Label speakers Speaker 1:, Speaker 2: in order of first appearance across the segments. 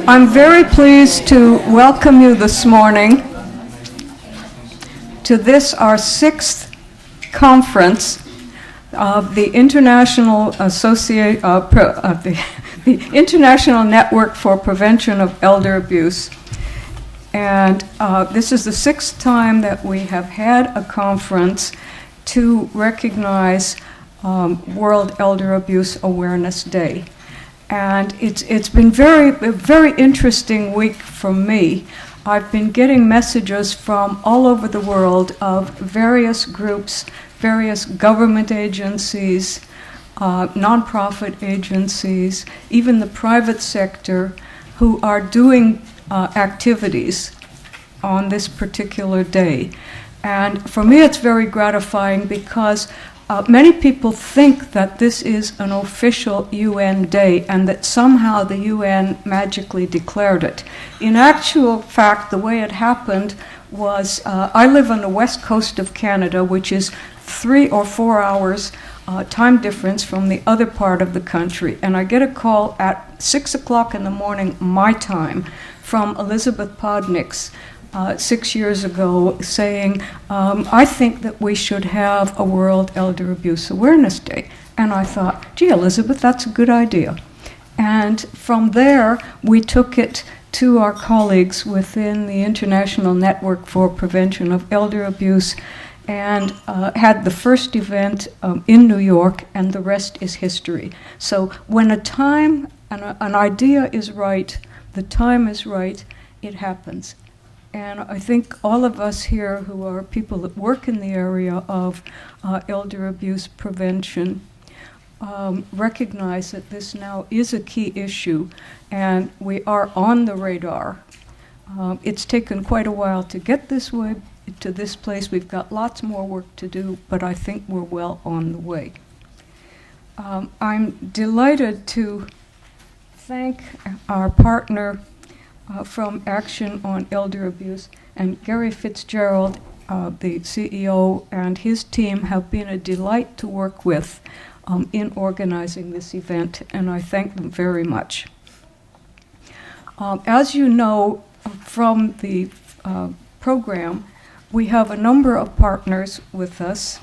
Speaker 1: I'm very pleased to welcome you this morning to this, our sixth conference of the International the International Network for Prevention of Elder Abuse. And this is the sixth time that we have had a conference to recognize World Elder Abuse Awareness Day. And it's been a very interesting week for me. I've been getting messages from all over the world of various groups, various government agencies, nonprofit agencies, even the private sector, who are doing activities on this particular day. And for me, it's very gratifying because many people think that this is an official UN day and that somehow the UN magically declared it. In actual fact, the way it happened was, I live on the west coast of Canada, which is 3 or 4 hours time difference from the other part of the country. And I get a call at 6 o'clock in the morning, my time, from Elizabeth Podniks, 6 years ago, saying, I think that we should have a World Elder Abuse Awareness Day. And I thought, gee, Elizabeth, that's a good idea. And from there, we took it to our colleagues within the International Network for Prevention of Elder Abuse and had the first event in New York, and the rest is history. So when a time and an idea is right, the time is right, it happens. And I think all of us here who are people that work in the area of elder abuse prevention recognize that this now is a key issue, and we are on the radar. It's taken quite a while to get this way to this place. We've got lots more work to do, but I think we're well on the way. I'm delighted to thank our partner from Action on Elder Abuse, and Gary Fitzgerald, the CEO, and his team have been a delight to work with in organizing this event, and I thank them very much. As you know from the program, we have a number of partners with us.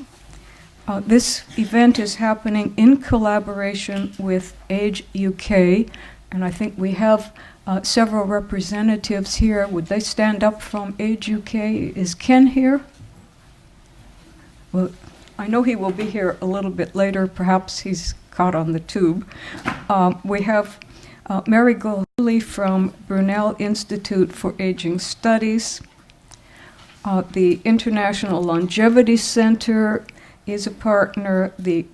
Speaker 1: This event is happening in collaboration with Age UK, and I think we have several representatives here. Would they stand up from Age UK? Is Ken here? Well, I know he will be here a little bit later. Perhaps he's caught on the tube. We have Mary Gohuli from Brunel Institute for Aging Studies. The International Longevity Center is a partner. The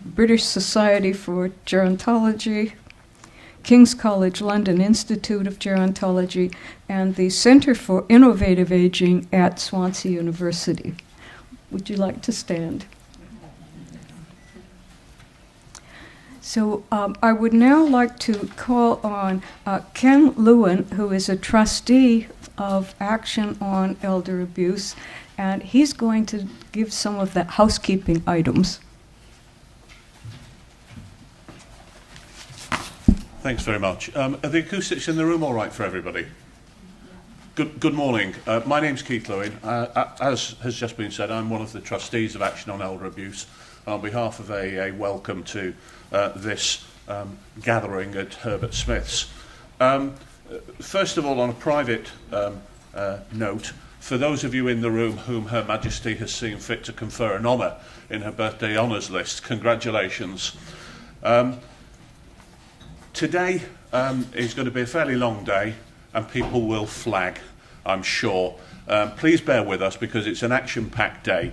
Speaker 1: British Society for Gerontology, King's College London Institute of Gerontology, and the Center for Innovative Aging at Swansea University. Would you like to stand? So I would now like to call on Ken Lewin, who is a trustee of Action on Elder Abuse, and he's going to give some of the housekeeping items.
Speaker 2: Thanks very much. Are the acoustics in the room all right for everybody? Good morning. My name's Keith Lewin. As has just been said, I'm one of the trustees of Action on Elder Abuse. On behalf of a welcome to this gathering at Herbert Smith's. First of all, on a private note, for those of you in the room whom Her Majesty has seen fit to confer an honour in her birthday honours list, congratulations. Today is going to be a fairly long day, and people will flag, I'm sure. Please bear with us because it's an action-packed day.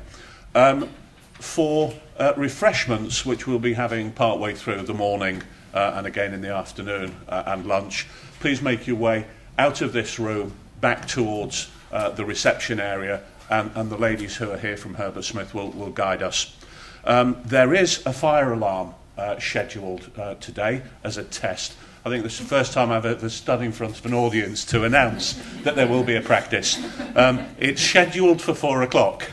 Speaker 2: For refreshments, which we'll be having partway through the morning and again in the afternoon and lunch, please make your way out of this room back towards the reception area, and the ladies who are here from Herbert Smith will guide us. There is a fire alarm scheduled today as a test. I think this is the first time I've ever stood in front of an audience to announce that there will be a practice. It's scheduled for 4 o'clock.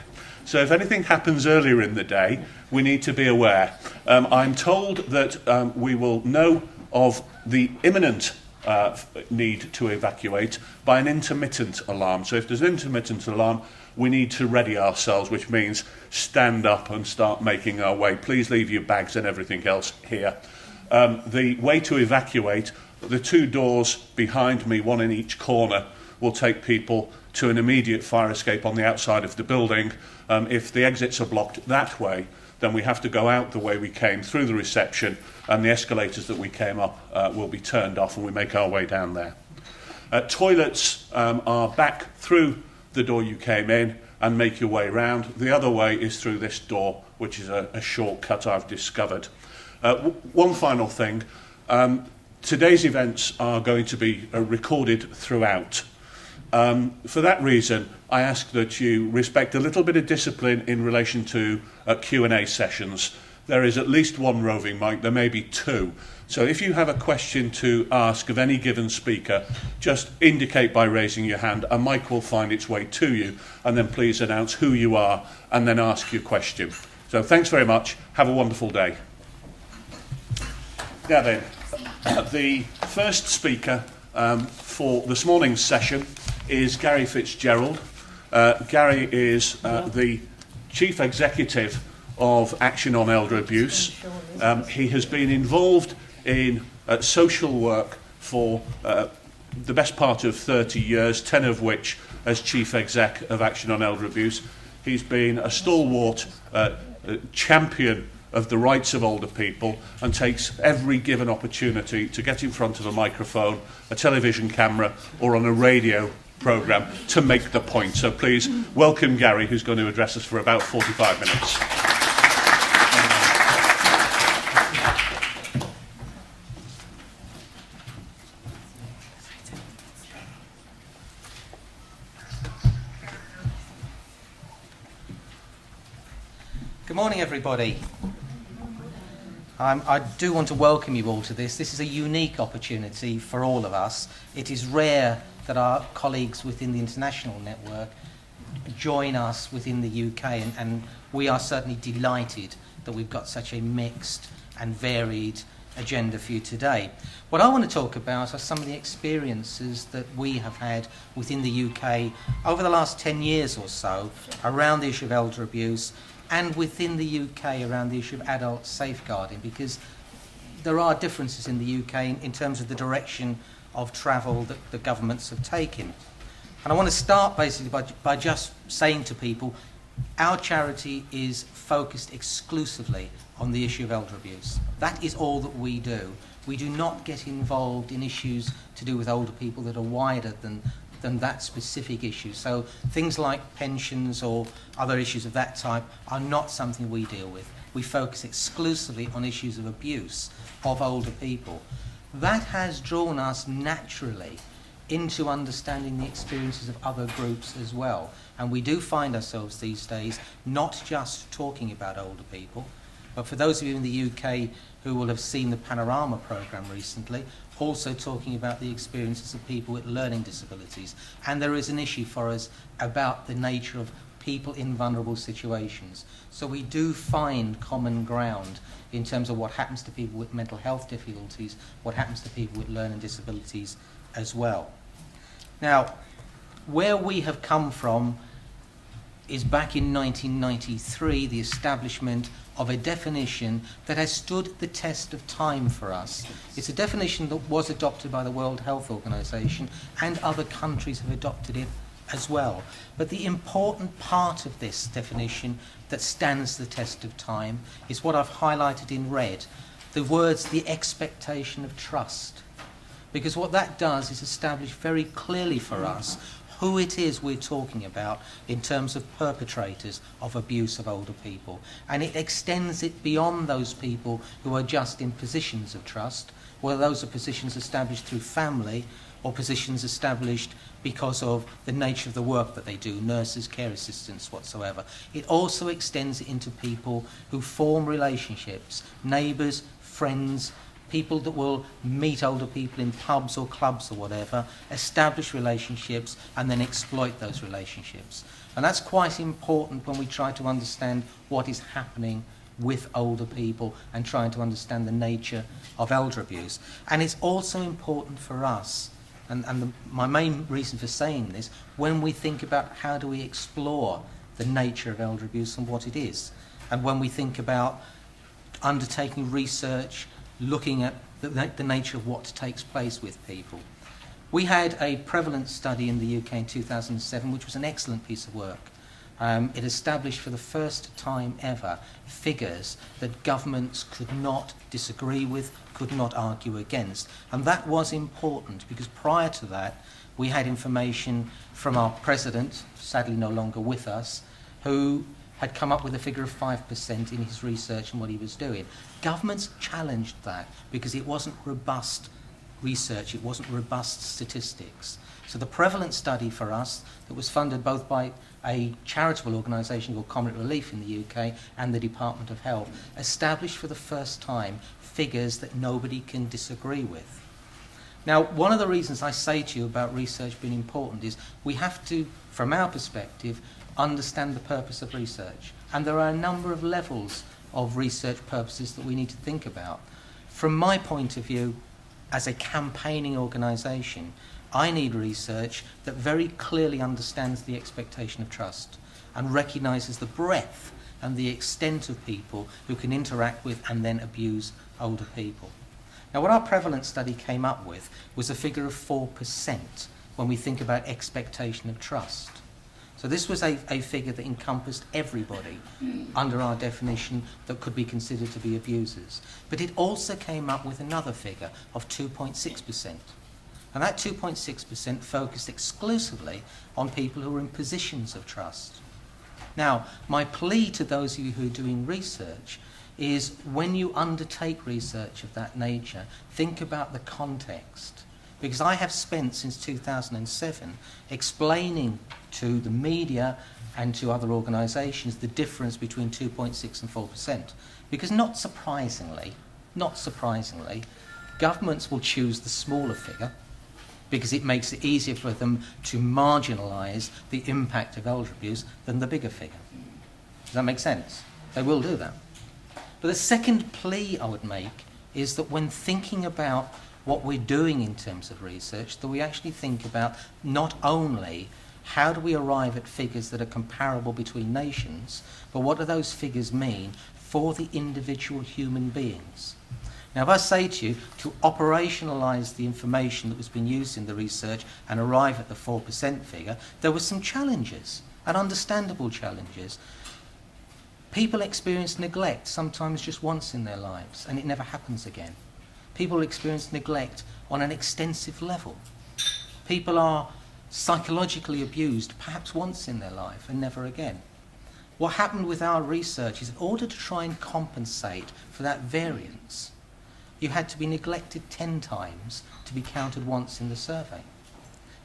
Speaker 2: So if anything happens earlier in the day, we need to be aware. I'm told that we will know of the imminent need to evacuate by an intermittent alarm. So if there's an intermittent alarm, we need to ready ourselves, which means stand up and start making our way. Please leave your bags and everything else here. The way to evacuate, the two doors behind me, one in each corner, will take people to an immediate fire escape on the outside of the building. If the exits are blocked that way, then we have to go out the way we came through the reception, and the escalators that we came up will be turned off, and we make our way down there. Toilets are back through the door you came in and make your way round. The other way is through this door, which is a shortcut I've discovered. One final thing. Today's events are going to be recorded throughout. For that reason, I ask that you respect a little bit of discipline in relation to Q&A sessions. There is at least one roving mic, there may be two. So if you have a question to ask of any given speaker, just indicate by raising your hand. A mic will find its way to you, and then please announce who you are and then ask your question. So thanks very much. Have a wonderful day. Now then, the first speaker for this morning's session is Gary Fitzgerald. Gary is the Chief Executive of Action on Elder Abuse. He has been involved in social work for the best part of 30 years, 10 of which as Chief Exec of Action on Elder Abuse. He's been a stalwart champion of the rights of older people and takes every given opportunity to get in front of a microphone, a television camera, or on a radio programme to make the point. So please welcome Gary, who's going to address us for about 45 minutes.
Speaker 3: Good morning, everybody. I do want to welcome you all to this. This is a unique opportunity for all of us. It is rare that our colleagues within the international network join us within the UK, and we are certainly delighted that we've got such a mixed and varied agenda for you today. What I want to talk about are some of the experiences that we have had within the UK over the last 10 years or so around the issue of elder abuse, and within the UK around the issue of adult safeguarding, because there are differences in the UK in terms of the direction of travel that the governments have taken. And I want to start basically by just saying to people, our charity is focused exclusively on the issue of elder abuse. That is all that we do. We do not get involved in issues to do with older people that are wider than that specific issue. So things like pensions or other issues of that type are not something we deal with. We focus exclusively on issues of abuse of older people. That has drawn us naturally into understanding the experiences of other groups as well. And we do find ourselves these days not just talking about older people, but for those of you in the UK who will have seen the Panorama programme recently, also talking about the experiences of people with learning disabilities. And there is an issue for us about the nature of people in vulnerable situations. So we do find common ground in terms of what happens to people with mental health difficulties, what happens to people with learning disabilities as well. Now, where we have come from is back in 1993, the establishment of a definition that has stood the test of time for us. It's a definition that was adopted by the World Health Organization, and other countries have adopted it as well. But the important part of this definition that stands the test of time is what I've highlighted in red, the words, the expectation of trust. Because what that does is establish very clearly for us who it is we're talking about in terms of perpetrators of abuse of older people. And it extends it beyond those people who are just in positions of trust, whether those are positions established through family or positions established because of the nature of the work that they do, nurses, care assistants, whatsoever. It also extends it into people who form relationships, neighbours, friends, people that will meet older people in pubs or clubs or whatever, establish relationships and then exploit those relationships. And that's quite important when we try to understand what is happening with older people and trying to understand the nature of elder abuse. And it's also important for us, my main reason for saying this, when we think about how do we explore the nature of elder abuse and what it is, and when we think about undertaking research, looking at the nature of what takes place with people. We had a prevalence study in the UK in 2007, which was an excellent piece of work. It established for the first time ever figures that governments could not disagree with, could not argue against. And that was important because prior to that, we had information from our president, sadly no longer with us, who had come up with a figure of 5% in his research and what he was doing. Governments challenged that because it wasn't robust research, it wasn't robust statistics. So the prevalence study for us, that was funded both by a charitable organisation called Comet Relief in the UK and the Department of Health, established for the first time figures that nobody can disagree with. Now, one of the reasons I say to you about research being important is we have to, from our perspective, understand the purpose of research. And there are a number of levels of research purposes that we need to think about. From my point of view, as a campaigning organisation, I need research that very clearly understands the expectation of trust and recognises the breadth and the extent of people who can interact with and then abuse older people. Now, what our prevalence study came up with was a figure of 4% when we think about expectation of trust. So this was a figure that encompassed everybody under our definition that could be considered to be abusers. But it also came up with another figure of 2.6%. And that 2.6% focused exclusively on people who are in positions of trust. Now, my plea to those of you who are doing research is when you undertake research of that nature, think about the context. Because I have spent since 2007 explaining to the media and to other organisations the difference between 2.6 and 4%. Because not surprisingly, governments will choose the smaller figure because it makes it easier for them to marginalise the impact of elder abuse than the bigger figure. Does that make sense? They will do that. But the second plea I would make is that when thinking about what we're doing in terms of research, that we actually think about not only how do we arrive at figures that are comparable between nations, but what do those figures mean for the individual human beings? Now, if I say to you to operationalise the information that was being used in the research and arrive at the 4% figure, there were some challenges, and understandable challenges. People experience neglect sometimes just once in their lives, and it never happens again. People experience neglect on an extensive level. People are psychologically abused perhaps once in their life and never again. What happened with our research is in order to try and compensate for that variance, you had to be neglected 10 times to be counted once in the survey.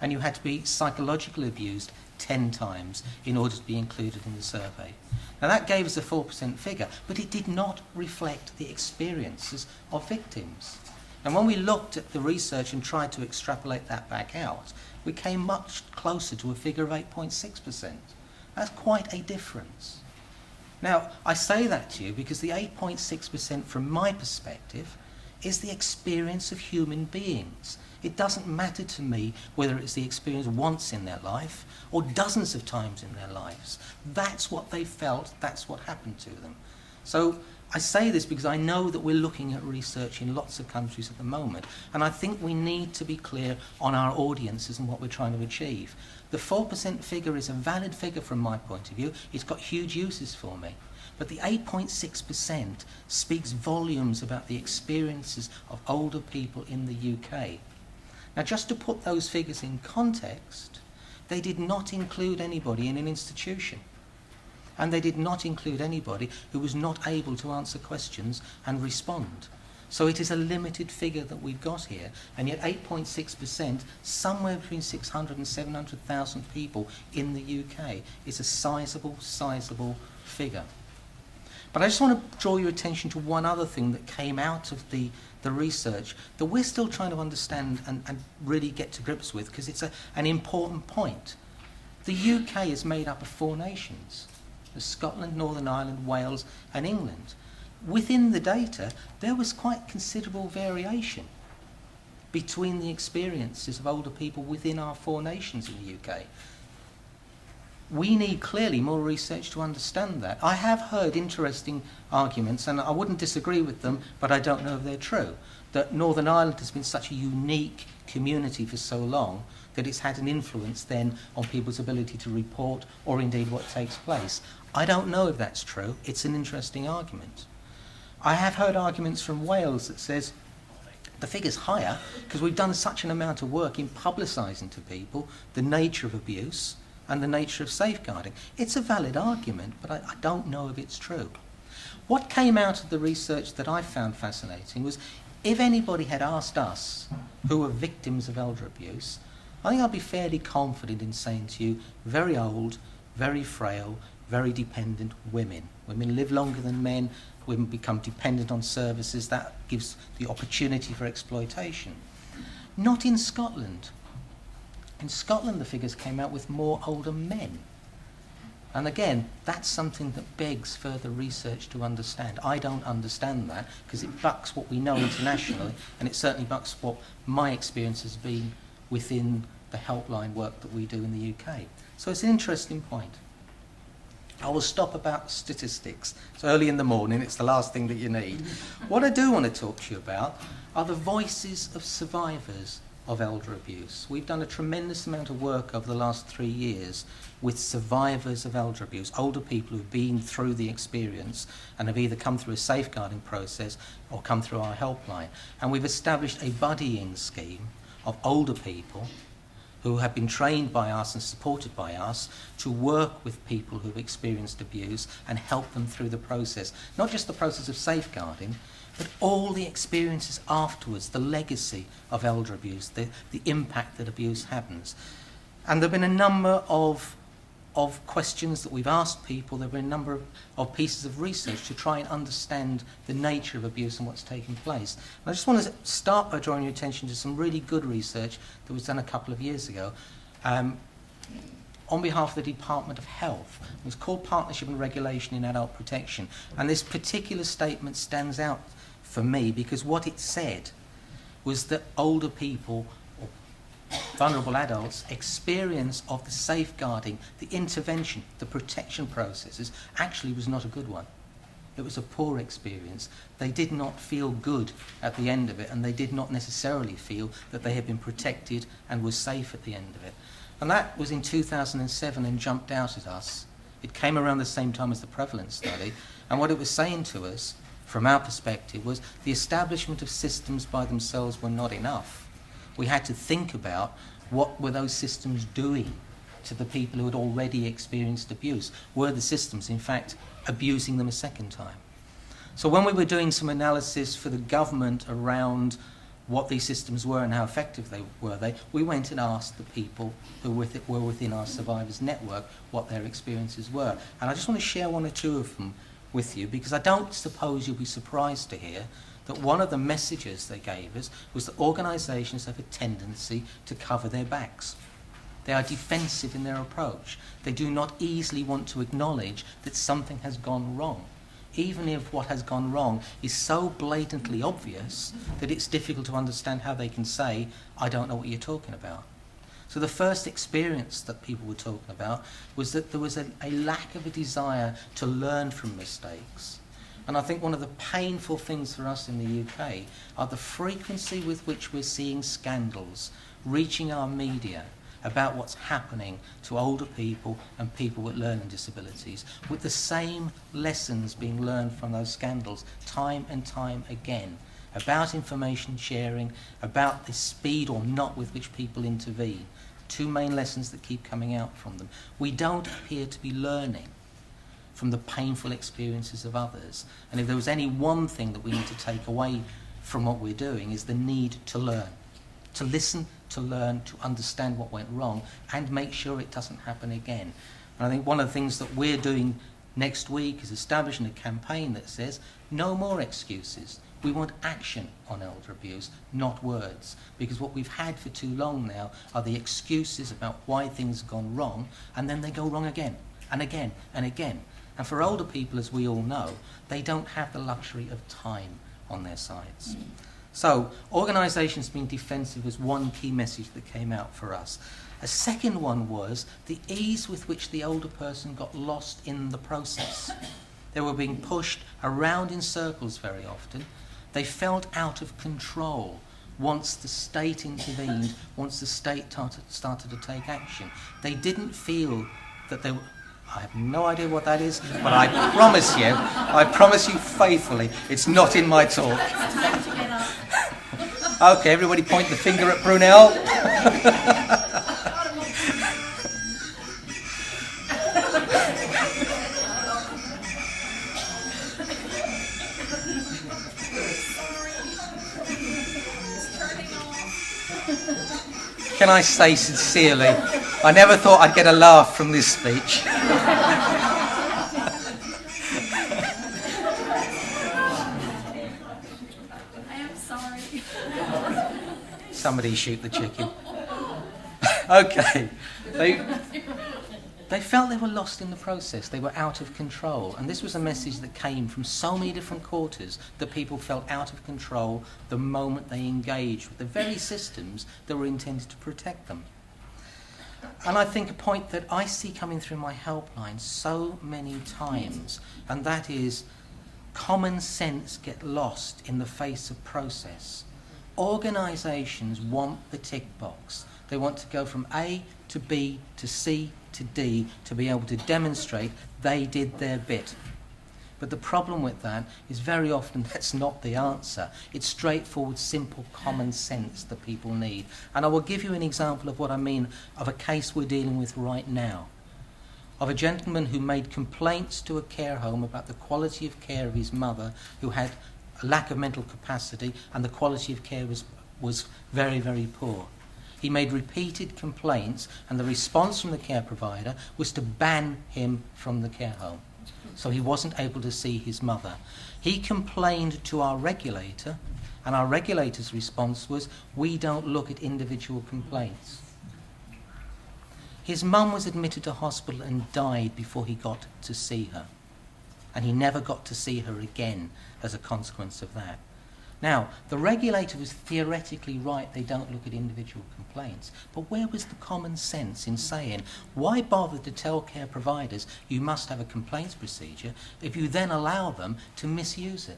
Speaker 3: And you had to be psychologically abused 10 times in order to be included in the survey. Now that gave us a 4% figure, but it did not reflect the experiences of victims. And when we looked at the research and tried to extrapolate that back out, we came much closer to a figure of 8.6%. That's quite a difference. Now, I say that to you because the 8.6% from my perspective is the experience of human beings. It doesn't matter to me whether it's the experience once in their life or dozens of times in their lives. That's what they felt, that's what happened to them. So I say this because I know that we're looking at research in lots of countries at the moment, and I think we need to be clear on our audiences and what we're trying to achieve. The 4% figure is a valid figure from my point of view. It's got huge uses for me. But the 8.6% speaks volumes about the experiences of older people in the UK. Now, just to put those figures in context, they did not include anybody in an institution. And they did not include anybody who was not able to answer questions and respond. So it is a limited figure that we've got here, and yet 8.6%, somewhere between 600 and 700,000 people in the UK, is a sizable figure. But I just want to draw your attention to one other thing that came out of the research that we're still trying to understand and really get to grips with, because it's an important point. The UK is made up of 4 nations. as Scotland, Northern Ireland, Wales and England. Within the data, there was quite considerable variation between the experiences of older people within our 4 nations in the UK. We need clearly more research to understand that. I have heard interesting arguments, and I wouldn't disagree with them, but I don't know if they're true, that Northern Ireland has been such a unique community for so long that it's had an influence then on people's ability to report or indeed what takes place. I don't know if that's true. It's an interesting argument. I have heard arguments from Wales that says the figure's higher because we've done such an amount of work in publicising to people the nature of abuse and the nature of safeguarding. It's a valid argument, but I don't know if it's true. What came out of the research that I found fascinating was if anybody had asked us who were victims of elder abuse, I think I'd be fairly confident in saying to you, very old, very frail, very dependent women. Women live longer than men, women become dependent on services, that gives the opportunity for exploitation. Not in Scotland. In Scotland the figures came out with more older men. And again, that's something that begs further research to understand. I don't understand that because it bucks what we know internationally, and it certainly bucks what my experience has been within the helpline work that we do in the UK. So it's an interesting point. I will stop about statistics. It's early in the morning, it's the last thing that you need. What I do want to talk to you about are the voices of survivors of elder abuse. We've done a tremendous amount of work over the last 3 years with survivors of elder abuse, older people who've been through the experience and have either come through a safeguarding process or come through our helpline. And we've established a buddying scheme of older people who have been trained by us and supported by us to work with people who've experienced abuse and help them through the process. Not just the process of safeguarding, but all the experiences afterwards, the legacy of elder abuse, the impact that abuse happens. And there have been a number of questions that we've asked people, there have been a number of pieces of research to try and understand the nature of abuse and what's taking place. And I just want to start by drawing your attention to some really good research that was done a couple of years ago on behalf of the Department of Health. It was called Partnership and Regulation in Adult Protection. And this particular statement stands out for me because what it said was that older people, vulnerable adults, experience of the safeguarding, the intervention, the protection processes actually was not a good one. It was a poor experience. They did not feel good at the end of it, and they did not necessarily feel that they had been protected and were safe at the end of it. And that was in 2007 and jumped out at us. It came around the same time as the prevalence study, and what it was saying to us, from our perspective, was the establishment of systems by themselves were not enough. We had to think about what were those systems doing to the people who had already experienced abuse. Were the systems, in fact, abusing them a second time? So when we were doing some analysis for the government around what these systems were and how effective they were, we went and asked the people who were within our survivors network what their experiences were. And I just want to share one or two of them with you because I don't suppose you'll be surprised to hear that one of the messages they gave us was that organisations have a tendency to cover their backs. They are defensive in their approach. They do not easily want to acknowledge that something has gone wrong, even if what has gone wrong is so blatantly obvious that it's difficult to understand how they can say, I don't know what you're talking about. So the first experience that people were talking about was that there was a lack of a desire to learn from mistakes. And I think one of the painful things for us in the UK are the frequency with which we're seeing scandals reaching our media about what's happening to older people and people with learning disabilities, with the same lessons being learned from those scandals time and time again, about information sharing, about the speed or not with which people intervene. Two main lessons that keep coming out from them. We don't appear to be learning from the painful experiences of others. And if there was any one thing that we need to take away from what we're doing is the need to learn. To listen, to learn, to understand what went wrong and make sure it doesn't happen again. And I think one of the things that we're doing next week is establishing a campaign that says no more excuses. We want action on elder abuse, not words. Because what we've had for too long now are the excuses about why things have gone wrong, and then they go wrong again and again and again. And for older people, as we all know, they don't have the luxury of time on their sides. So organisations being defensive was one key message that came out for us. A second one was the ease with which the older person got lost in the process. They were being pushed around in circles very often. They felt out of control once the state intervened, once the state started to take action. They didn't feel that they were... I have no idea what that is, but I promise you faithfully, it's not in my talk. Okay, everybody point the finger at Brunel. Can I say sincerely, I never thought I'd get a laugh from this speech.
Speaker 4: I am sorry.
Speaker 3: Somebody shoot the chicken. Okay. They felt they were lost in the process. They were out of control. And this was a message that came from so many different quarters, that people felt out of control the moment they engaged with the very systems that were intended to protect them. And I think a point that I see coming through my helpline so many times, and that is common sense get lost in the face of process. Organisations want the tick box. They want to go from A to B to C to D to be able to demonstrate they did their bit. But the problem with that is very often that's not the answer. It's straightforward, simple common sense that people need. And I will give you an example of what I mean of a case we're dealing with right now. Of a gentleman who made complaints to a care home about the quality of care of his mother, who had a lack of mental capacity, and the quality of care was very, very poor. He made repeated complaints, and the response from the care provider was to ban him from the care home. So he wasn't able to see his mother. He complained to our regulator, and our regulator's response was, we don't look at individual complaints. His mum was admitted to hospital and died before he got to see her. And he never got to see her again as a consequence of that. Now, the regulator was theoretically right, they don't look at individual complaints, but where was the common sense in saying, why bother to tell care providers you must have a complaints procedure if you then allow them to misuse it?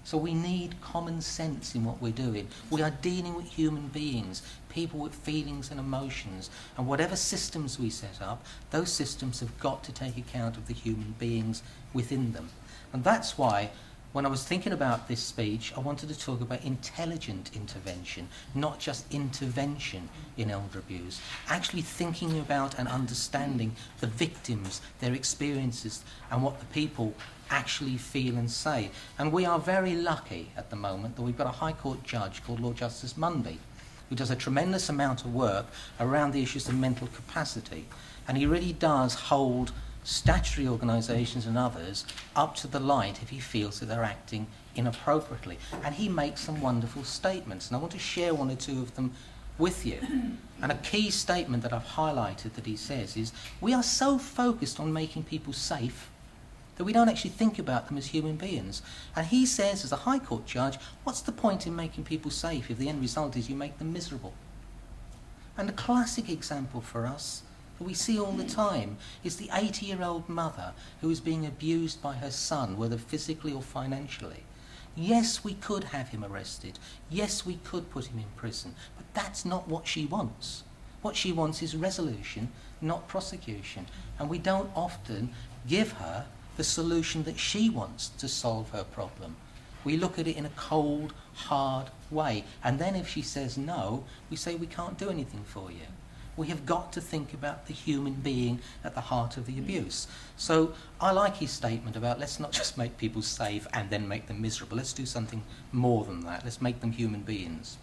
Speaker 3: So we need common sense in what we're doing. We are dealing with human beings, people with feelings and emotions, and whatever systems we set up, those systems have got to take account of the human beings within them. And that's why when I was thinking about this speech, I wanted to talk about intelligent intervention, not just intervention in elder abuse. Actually thinking about and understanding the victims, their experiences, and what the people actually feel and say. And we are very lucky at the moment that we've got a High Court judge called Lord Justice Munby, who does a tremendous amount of work around the issues of mental capacity. And he really does hold statutory organisations and others up to the light if he feels that they're acting inappropriately. And he makes some wonderful statements, and I want to share one or two of them with you. And a key statement that I've highlighted that he says is, we are so focused on making people safe that we don't actually think about them as human beings. And he says, as a High Court judge, what's the point in making people safe if the end result is you make them miserable? And a classic example for us that we see all the time is the 80-year-old mother who is being abused by her son, whether physically or financially. Yes, we could have him arrested. Yes, we could put him in prison. But that's not what she wants. What she wants is resolution, not prosecution. And we don't often give her the solution that she wants to solve her problem. We look at it in a cold, hard way. And then if she says no, we say we can't do anything for you. We have got to think about the human being at the heart of the abuse. So I like his statement about let's not just make people safe and then make them miserable. Let's do something more than that. Let's make them human beings.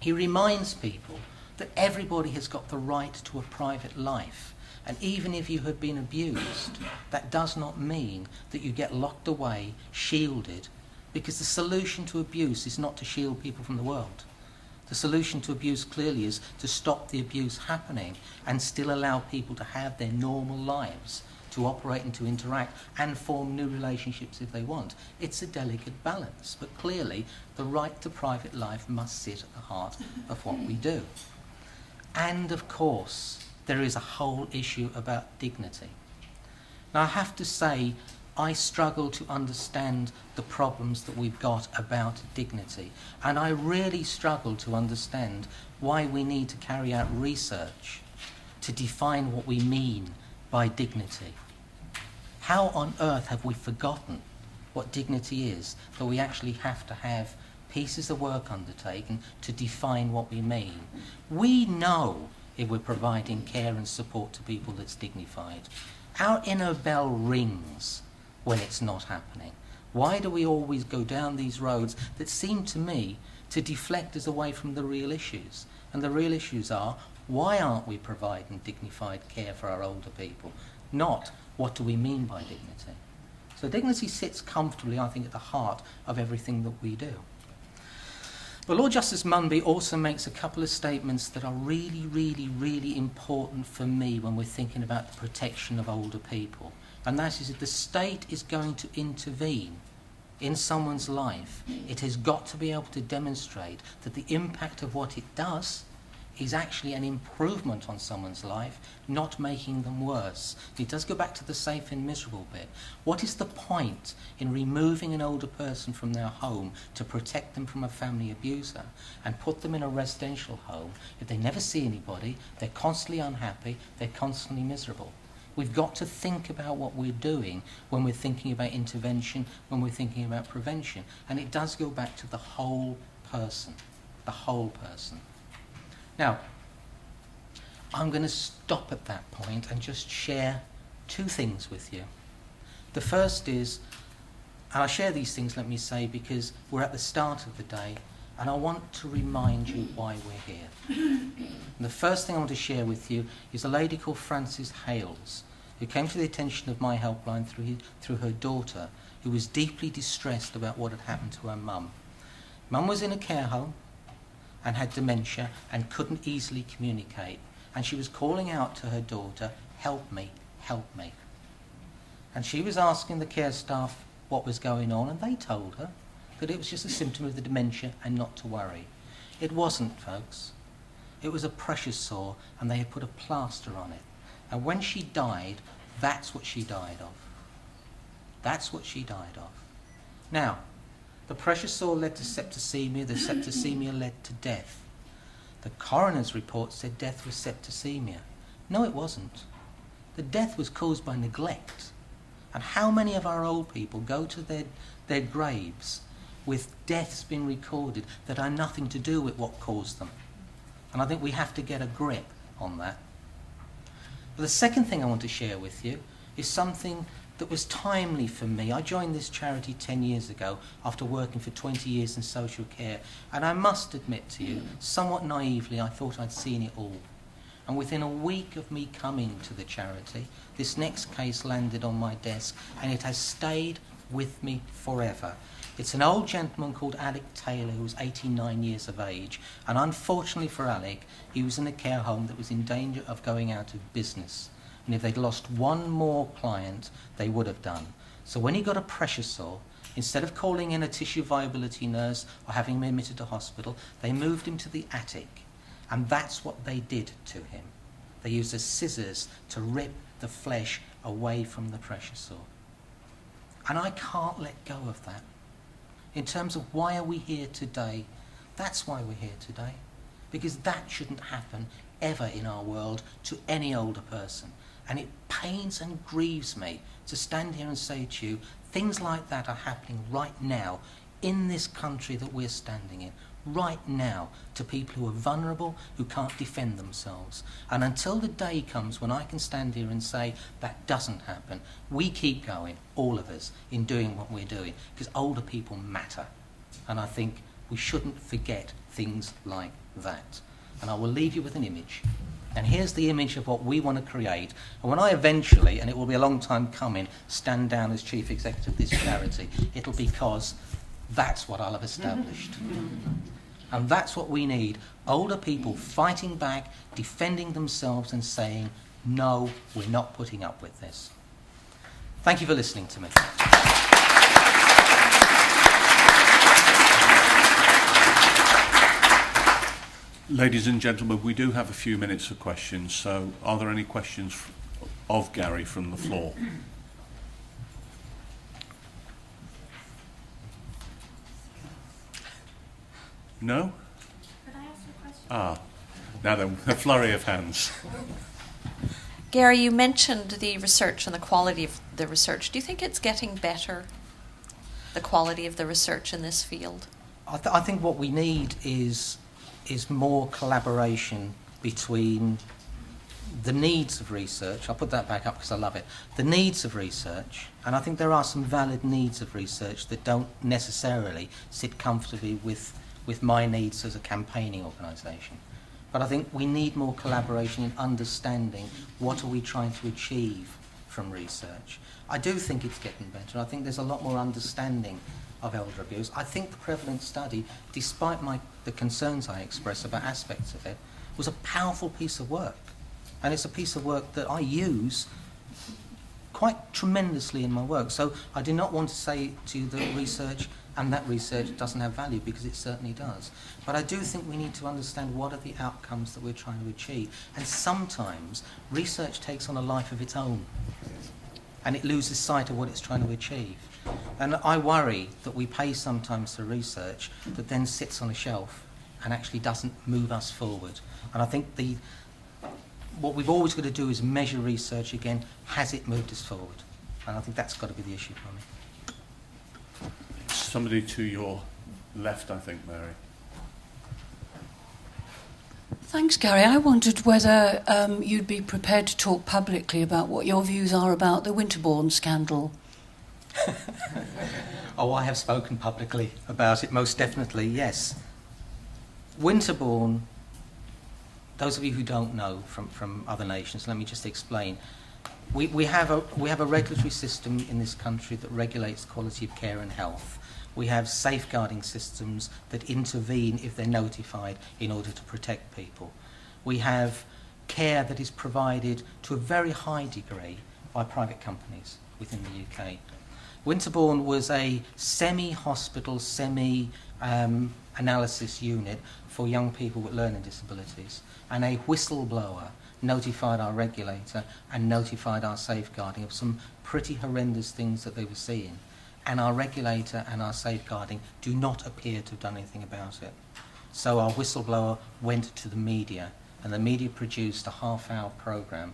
Speaker 3: He reminds people that everybody has got the right to a private life. And even if you have been abused, that does not mean that you get locked away, shielded, because the solution to abuse is not to shield people from the world. The solution to abuse clearly is to stop the abuse happening and still allow people to have their normal lives, to operate and to interact and form new relationships if they want. It's a delicate balance, but clearly the right to private life must sit at the heart of what we do. And of course, there is a whole issue about dignity. Now, I have to say, I struggle to understand the problems that we've got about dignity. And I really struggle to understand why we need to carry out research to define what we mean by dignity. How on earth have we forgotten what dignity is, that we actually have to have pieces of work undertaken to define what we mean? We know if we're providing care and support to people that's dignified. Our inner bell rings when it's not happening. Why do we always go down these roads that seem to me to deflect us away from the real issues? And the real issues are, why aren't we providing dignified care for our older people? Not, what do we mean by dignity? So dignity sits comfortably, I think, at the heart of everything that we do. But Lord Justice Munby also makes a couple of statements that are really, really, really important for me when we're thinking about the protection of older people. And that is, if the state is going to intervene in someone's life, it has got to be able to demonstrate that the impact of what it does is actually an improvement on someone's life, not making them worse. It does go back to the safe and miserable bit. What is the point in removing an older person from their home to protect them from a family abuser and put them in a residential home if they never see anybody, they're constantly unhappy, they're constantly miserable? We've got to think about what we're doing when we're thinking about intervention, when we're thinking about prevention. And it does go back to the whole person. The whole person. Now, I'm going to stop at that point and just share two things with you. The first is, and I share these things, let me say, because we're at the start of the day, and I want to remind you why we're here. And the first thing I want to share with you is a lady called Frances Hales, who came to the attention of my helpline through her daughter, who was deeply distressed about what had happened to her mum. Mum was in a care home and had dementia and couldn't easily communicate. And she was calling out to her daughter, "Help me, help me." And she was asking the care staff what was going on, and they told her that it was just a symptom of the dementia and not to worry. It wasn't, folks. It was a pressure sore, and they had put a plaster on it. And when she died, that's what she died of. That's what she died of. Now, the pressure sore led to septicemia, the septicemia led to death. The coroner's report said death was septicemia. No, it wasn't. The death was caused by neglect. And how many of our old people go to their graves with deaths being recorded that are nothing to do with what caused them? And I think we have to get a grip on that. But the second thing I want to share with you is something that was timely for me. I joined this charity 10 years ago after working for 20 years in social care, and I must admit to you, somewhat naively, I thought I'd seen it all. And within a week of me coming to the charity, this next case landed on my desk, and it has stayed with me forever. It's an old gentleman called Alec Taylor, who was 89 years of age, and unfortunately for Alec, he was in a care home that was in danger of going out of business. And if they'd lost one more client, they would have done. So when he got a pressure sore, instead of calling in a tissue viability nurse or having him admitted to hospital, they moved him to the attic. And that's what they did to him. They used the scissors to rip the flesh away from the pressure sore. And I can't let go of that. In terms of why are we here today, that's why we're here today. Because that shouldn't happen ever in our world to any older person. And it pains and grieves me to stand here and say to you, things like that are happening right now in this country that we're standing in, right now, to people who are vulnerable, who can't defend themselves. And until the day comes when I can stand here and say that doesn't happen, we keep going, all of us, in doing what we're doing, because older people matter. And I think we shouldn't forget things like that. And I will leave you with an image. And here's the image of what we want to create. And when I eventually, and it will be a long time coming, stand down as chief executive of this charity, it'll be because that's what I'll have established. And that's what we need. Older people fighting back, defending themselves and saying, no, we're not putting up with this. Thank you for listening to me.
Speaker 2: Ladies and gentlemen, we do have a few minutes for questions, so are there any questions of Gary from the floor? No?
Speaker 4: Could I ask a question?
Speaker 2: Now then, a flurry of hands.
Speaker 5: Gary, you mentioned the research and the quality of the research. Do you think it's getting better, the quality of the research in this field?
Speaker 3: I think what we need is more collaboration between the needs of research. I'll put that back up because I love it. The needs of research, and I think there are some valid needs of research that don't necessarily sit comfortably with my needs as a campaigning organisation. But I think we need more collaboration in understanding what are we trying to achieve from research. I do think it's getting better. I think there's a lot more understanding of elder abuse. I think the prevalence study, despite the concerns I express about aspects of it, was a powerful piece of work. And it's a piece of work that I use quite tremendously in my work. So I do not want to say to you that research and that research doesn't have value, because it certainly does. But I do think we need to understand what are the outcomes that we're trying to achieve. And sometimes research takes on a life of its own, and it loses sight of what it's trying to achieve. And I worry that we pay sometimes for research that then sits on a shelf and actually doesn't move us forward. And I think what we've always got to do is measure research again. Has it moved us forward? And I think that's got to be the issue for me.
Speaker 2: Somebody to your left, I think, Mary.
Speaker 6: Thanks, Gary. I wondered whether you'd be prepared to talk publicly about what your views are about the Winterbourne scandal.
Speaker 3: Oh, I have spoken publicly about it, most definitely, yes. Winterbourne, those of you who don't know from other nations, let me just explain. We have a regulatory system in this country that regulates quality of care and health. We have safeguarding systems that intervene if they're notified in order to protect people. We have care that is provided to a very high degree by private companies within the UK. Winterbourne was a semi-hospital, semi-analysis unit for young people with learning disabilities, and a whistleblower notified our regulator and notified our safeguarding of some pretty horrendous things that they were seeing. And our regulator and our safeguarding do not appear to have done anything about it. So our whistleblower went to the media, and the media produced a half-hour programme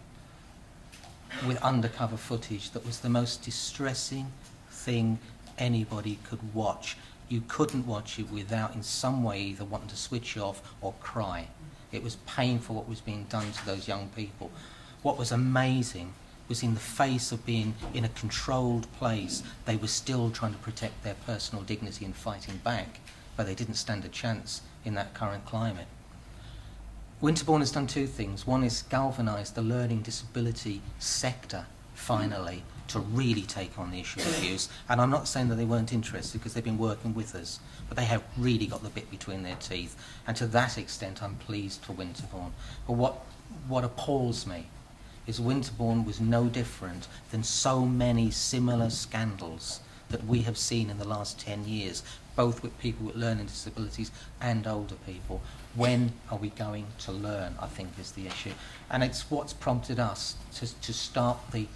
Speaker 3: with undercover footage that was the most distressing thing anybody could watch. You couldn't watch it without in some way either wanting to switch off or cry. It was painful what was being done to those young people. What was amazing was in the face of being in a controlled place, they were still trying to protect their personal dignity and fighting back, but they didn't stand a chance in that current climate. Winterbourne has done two things. One is galvanised the learning disability sector, finally, to really take on the issue of abuse. And I'm not saying that they weren't interested, because they've been working with us, but they have really got the bit between their teeth. And to that extent, I'm pleased for Winterbourne. But what appalls me is Winterbourne was no different than so many similar scandals that we have seen in the last 10 years, both with people with learning disabilities and older people. When are we going to learn, I think, is the issue. And it's what's prompted us to start the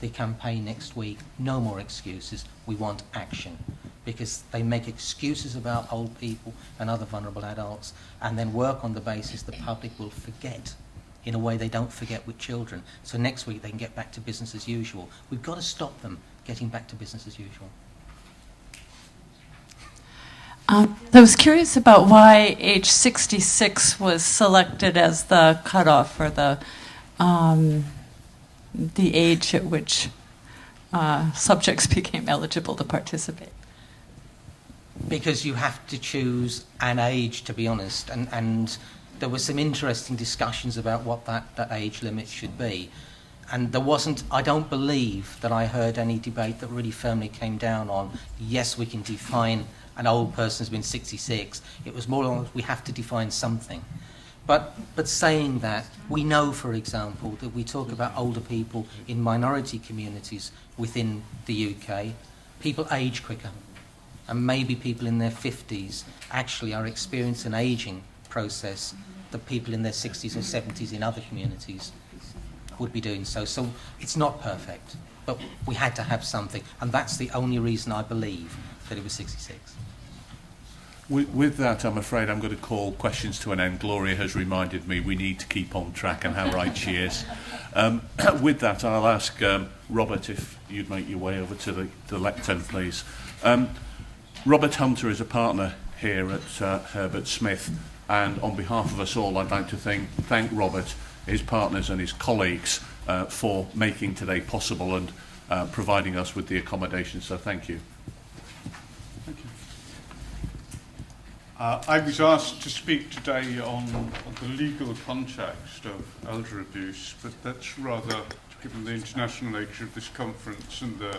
Speaker 3: campaign next week. No more excuses. We want action. Because they make excuses about old people and other vulnerable adults, and then work on the basis the public will forget in a way they don't forget with children. So next week they can get back to business as usual. We've got to stop them getting back to business as usual.
Speaker 6: I was curious about why age 66 was selected as the cutoff for the age at which subjects became eligible to participate.
Speaker 3: Because you have to choose an age, to be honest, and there were some interesting discussions about what that age limit should be. And there wasn't, I don't believe that I heard any debate that really firmly came down on, yes, we can define an old person who's been 66. It was more like we have to define something. But saying that, we know, for example, that we talk about older people in minority communities within the UK, people age quicker. And maybe people in their 50s actually are experiencing an ageing process that people in their 60s or 70s in other communities would be doing so. So it's not perfect, but we had to have something. And that's the only reason I believe that it was 66.
Speaker 2: With that, I'm afraid I'm going to call questions to an end. Gloria has reminded me we need to keep on track, and how right she is. With that, I'll ask Robert if you'd make your way over to the lectern, please. Robert Hunter is a partner here at Herbert Smith, and on behalf of us all, I'd like to thank Robert, his partners and his colleagues for making today possible and providing us with the accommodation. So thank you.
Speaker 7: Thank you. I was asked to speak today on the legal context of elder abuse, but that's rather, given the international nature of this conference and the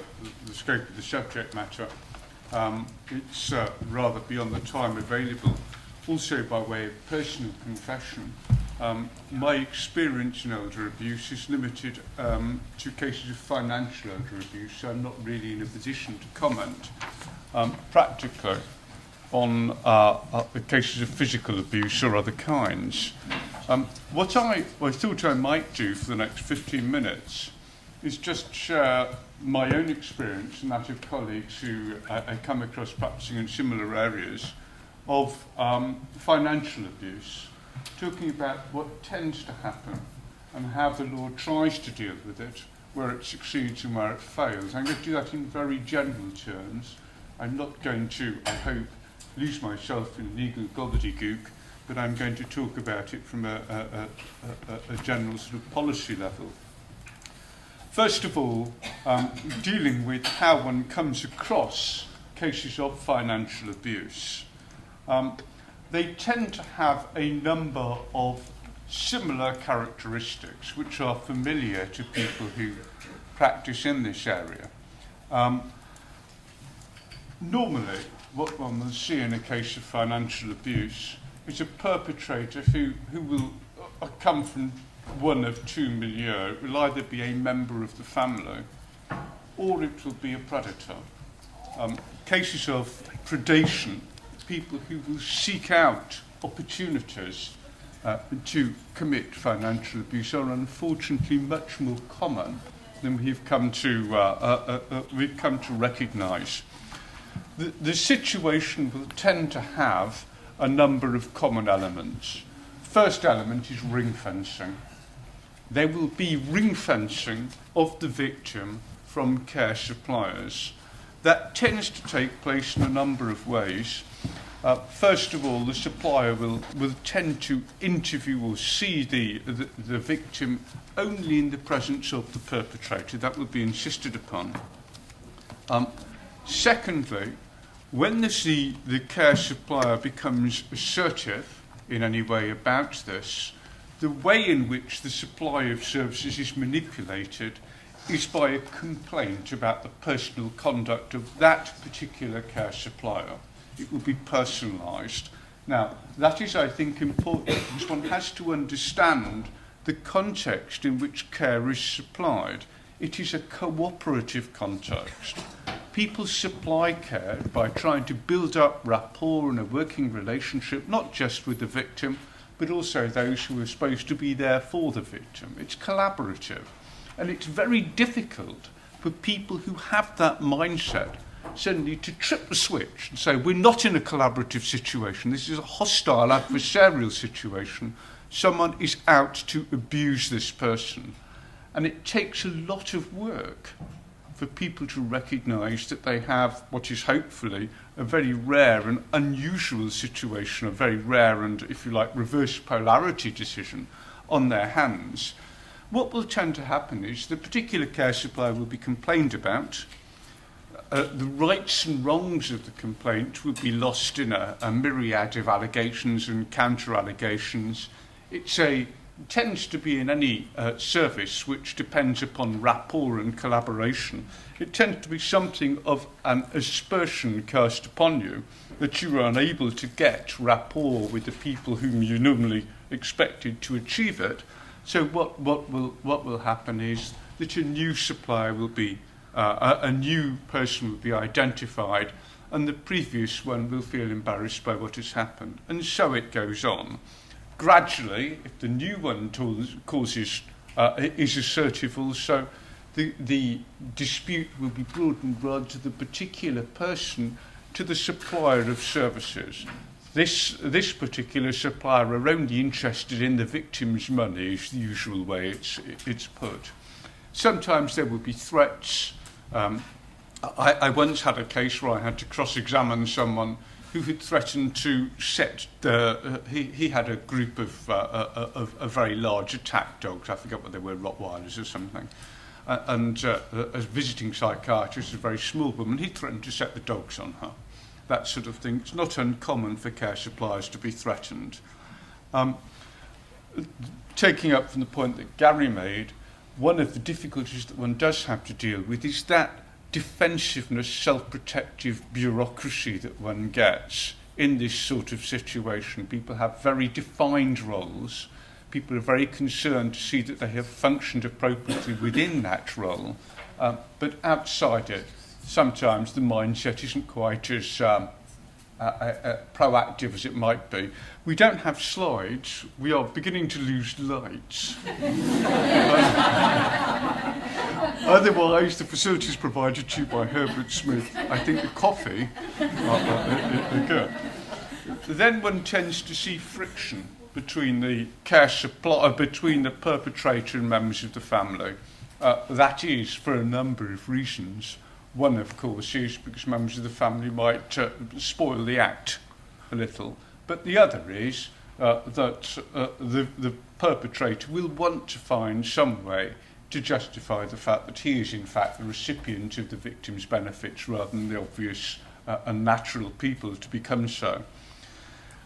Speaker 7: scope of the subject matter, it's rather beyond the time available. Also, by way of personal confession, my experience in elder abuse is limited to cases of financial elder abuse, so I'm not really in a position to comment practically on the cases of physical abuse or other kinds. What I thought I might do for the next 15 minutes is just share my own experience and that of colleagues who I come across practicing in similar areas of financial abuse, talking about what tends to happen and how the law tries to deal with it, where it succeeds and where it fails. I'm going to do that in very general terms. I'm not going to, I hope, lose myself in legal gobbledygook, but I'm going to talk about it from a general sort of policy level. First of all, dealing with how one comes across cases of financial abuse. They tend to have a number of similar characteristics which are familiar to people who practice in this area. Normally, what one will see in a case of financial abuse is a perpetrator who will come from one of two milieux. It will either be a member of the family or it will be a predator. Cases of predation, people who will seek out opportunities to commit financial abuse, are unfortunately much more common than we've come to recognise. The situation will tend to have a number of common elements. First element is ring fencing. There will be ring fencing of the victim from care suppliers. That tends to take place in a number of ways. First of all, the supplier will tend to interview or see the victim only in the presence of the perpetrator. That will be insisted upon. Secondly, when the care supplier becomes assertive in any way about this, the way in which the supply of services is manipulated is by a complaint about the personal conduct of that particular care supplier. It will be personalised. Now, that is, I think, important because one has to understand the context in which care is supplied. It is a cooperative context. People supply care by trying to build up rapport and a working relationship, not just with the victim, but also those who are supposed to be there for the victim. It's collaborative. And it's very difficult for people who have that mindset suddenly to trip the switch and say, we're not in a collaborative situation. This is a hostile, adversarial situation. Someone is out to abuse this person. And it takes a lot of work for people to recognise that they have what is hopefully a very rare and unusual situation, a very rare and, if you like, reverse polarity decision on their hands. What will tend to happen is the particular care supplier will be complained about. The rights and wrongs of the complaint will be lost in a myriad of allegations and counter-allegations. It tends to be in any service which depends upon rapport and collaboration. It tends to be something of an aspersion cast upon you that you are unable to get rapport with the people whom you normally expected to achieve it. So what will happen is that a new supplier will be, a new person will be identified, and the previous one will feel embarrassed by what has happened. And so it goes on. Gradually, if the new one is assertive also, the dispute will be broadened rather to the particular person, to the supplier of services. This particular supplier are only interested in the victim's money, is the usual way it's put. Sometimes there will be threats. I once had a case where I had to cross-examine someone who had threatened to set he had a group of very large attack dogs. I forget what they were, Rottweilers or something. And as visiting psychiatrist, a very small woman, he threatened to set the dogs on her. That sort of thing. It's not uncommon for care suppliers to be threatened. Taking up from the point that Gary made, one of the difficulties that one does have to deal with is that defensiveness, self-protective bureaucracy that one gets in this sort of situation. People have very defined roles. People are very concerned to see that they have functioned appropriately within that role. But outside it, sometimes the mindset isn't quite as proactive as it might be. We don't have slides. We are beginning to lose lights. Otherwise, the facilities provided to you by Herbert Smith, I think the coffee are good. Then one tends to see friction between the care supplier, between the perpetrator and members of the family. That is for a number of reasons. One, of course, is because members of the family might spoil the act a little. But the other is that the perpetrator will want to find some way to justify the fact that he is, in fact, the recipient of the victim's benefits rather than the obvious and natural people to become so.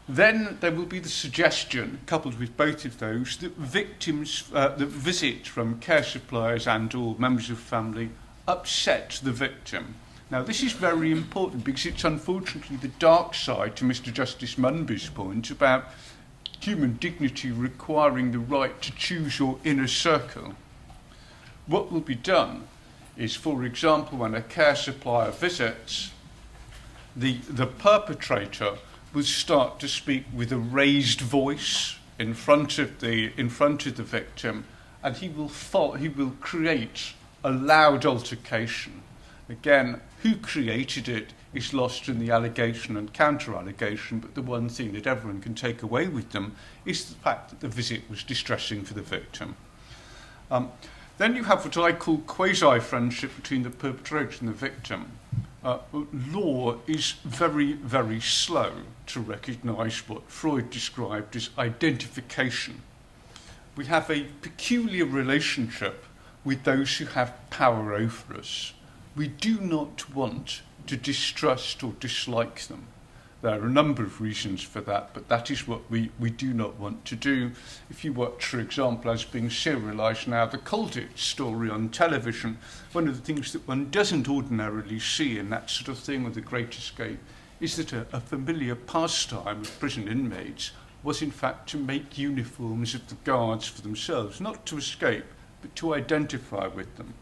Speaker 7: Then there will be the suggestion, coupled with both of those, that victims that visit from care suppliers and or members of family upset the victim. Now, this is very important because it's unfortunately the dark side to Mr. Justice Munby's point about human dignity requiring the right to choose your inner circle. What will be done is, for example, when a care supplier visits, the perpetrator will start to speak with a raised voice in front of the victim, and he will create a loud altercation. Again, who created it is lost in the allegation and counter-allegation, but the one thing that everyone can take away with them is the fact that the visit was distressing for the victim. Then you have what I call quasi-friendship between the perpetrator and the victim. Law is very, very slow to recognise what Freud described as identification. We have a peculiar relationship with those who have power over us. We do not want to distrust or dislike them. There are a number of reasons for that, but that is what we do not want to do. If you watch, for example, as being serialised now, the Colditz story on television, one of the things that one doesn't ordinarily see in that sort of thing with The Great Escape is that a familiar pastime of prison inmates was in fact to make uniforms of the guards for themselves, not to escape, but to identify with them.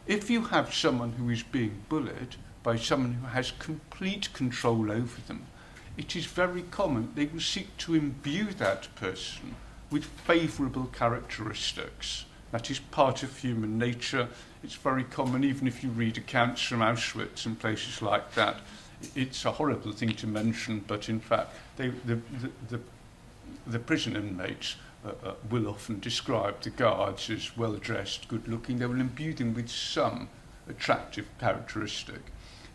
Speaker 7: If you have someone who is being bullied by someone who has complete control over them, it is very common they will seek to imbue that person with favourable characteristics. That is part of human nature. It's very common, even if you read accounts from Auschwitz and places like that. It's a horrible thing to mention, but in fact, the prison inmates will often describe the guards as well-dressed, good-looking. They will imbue them with some attractive characteristic.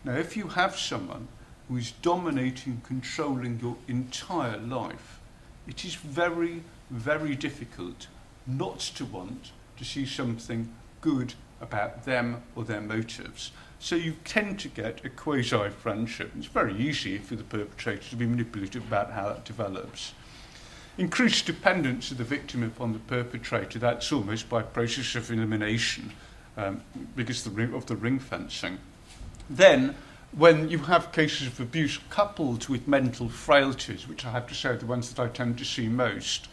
Speaker 7: Now, if you have someone who is dominating, controlling your entire life, it is very, very difficult not to want to see something good about them or their motives. So you tend to get a quasi-friendship. It's very easy for the perpetrator to be manipulative about how that develops. Increased dependence of the victim upon the perpetrator, that's almost by process of elimination because of the ring fencing. Then, when you have cases of abuse coupled with mental frailties, which I have to say are the ones that I tend to see most,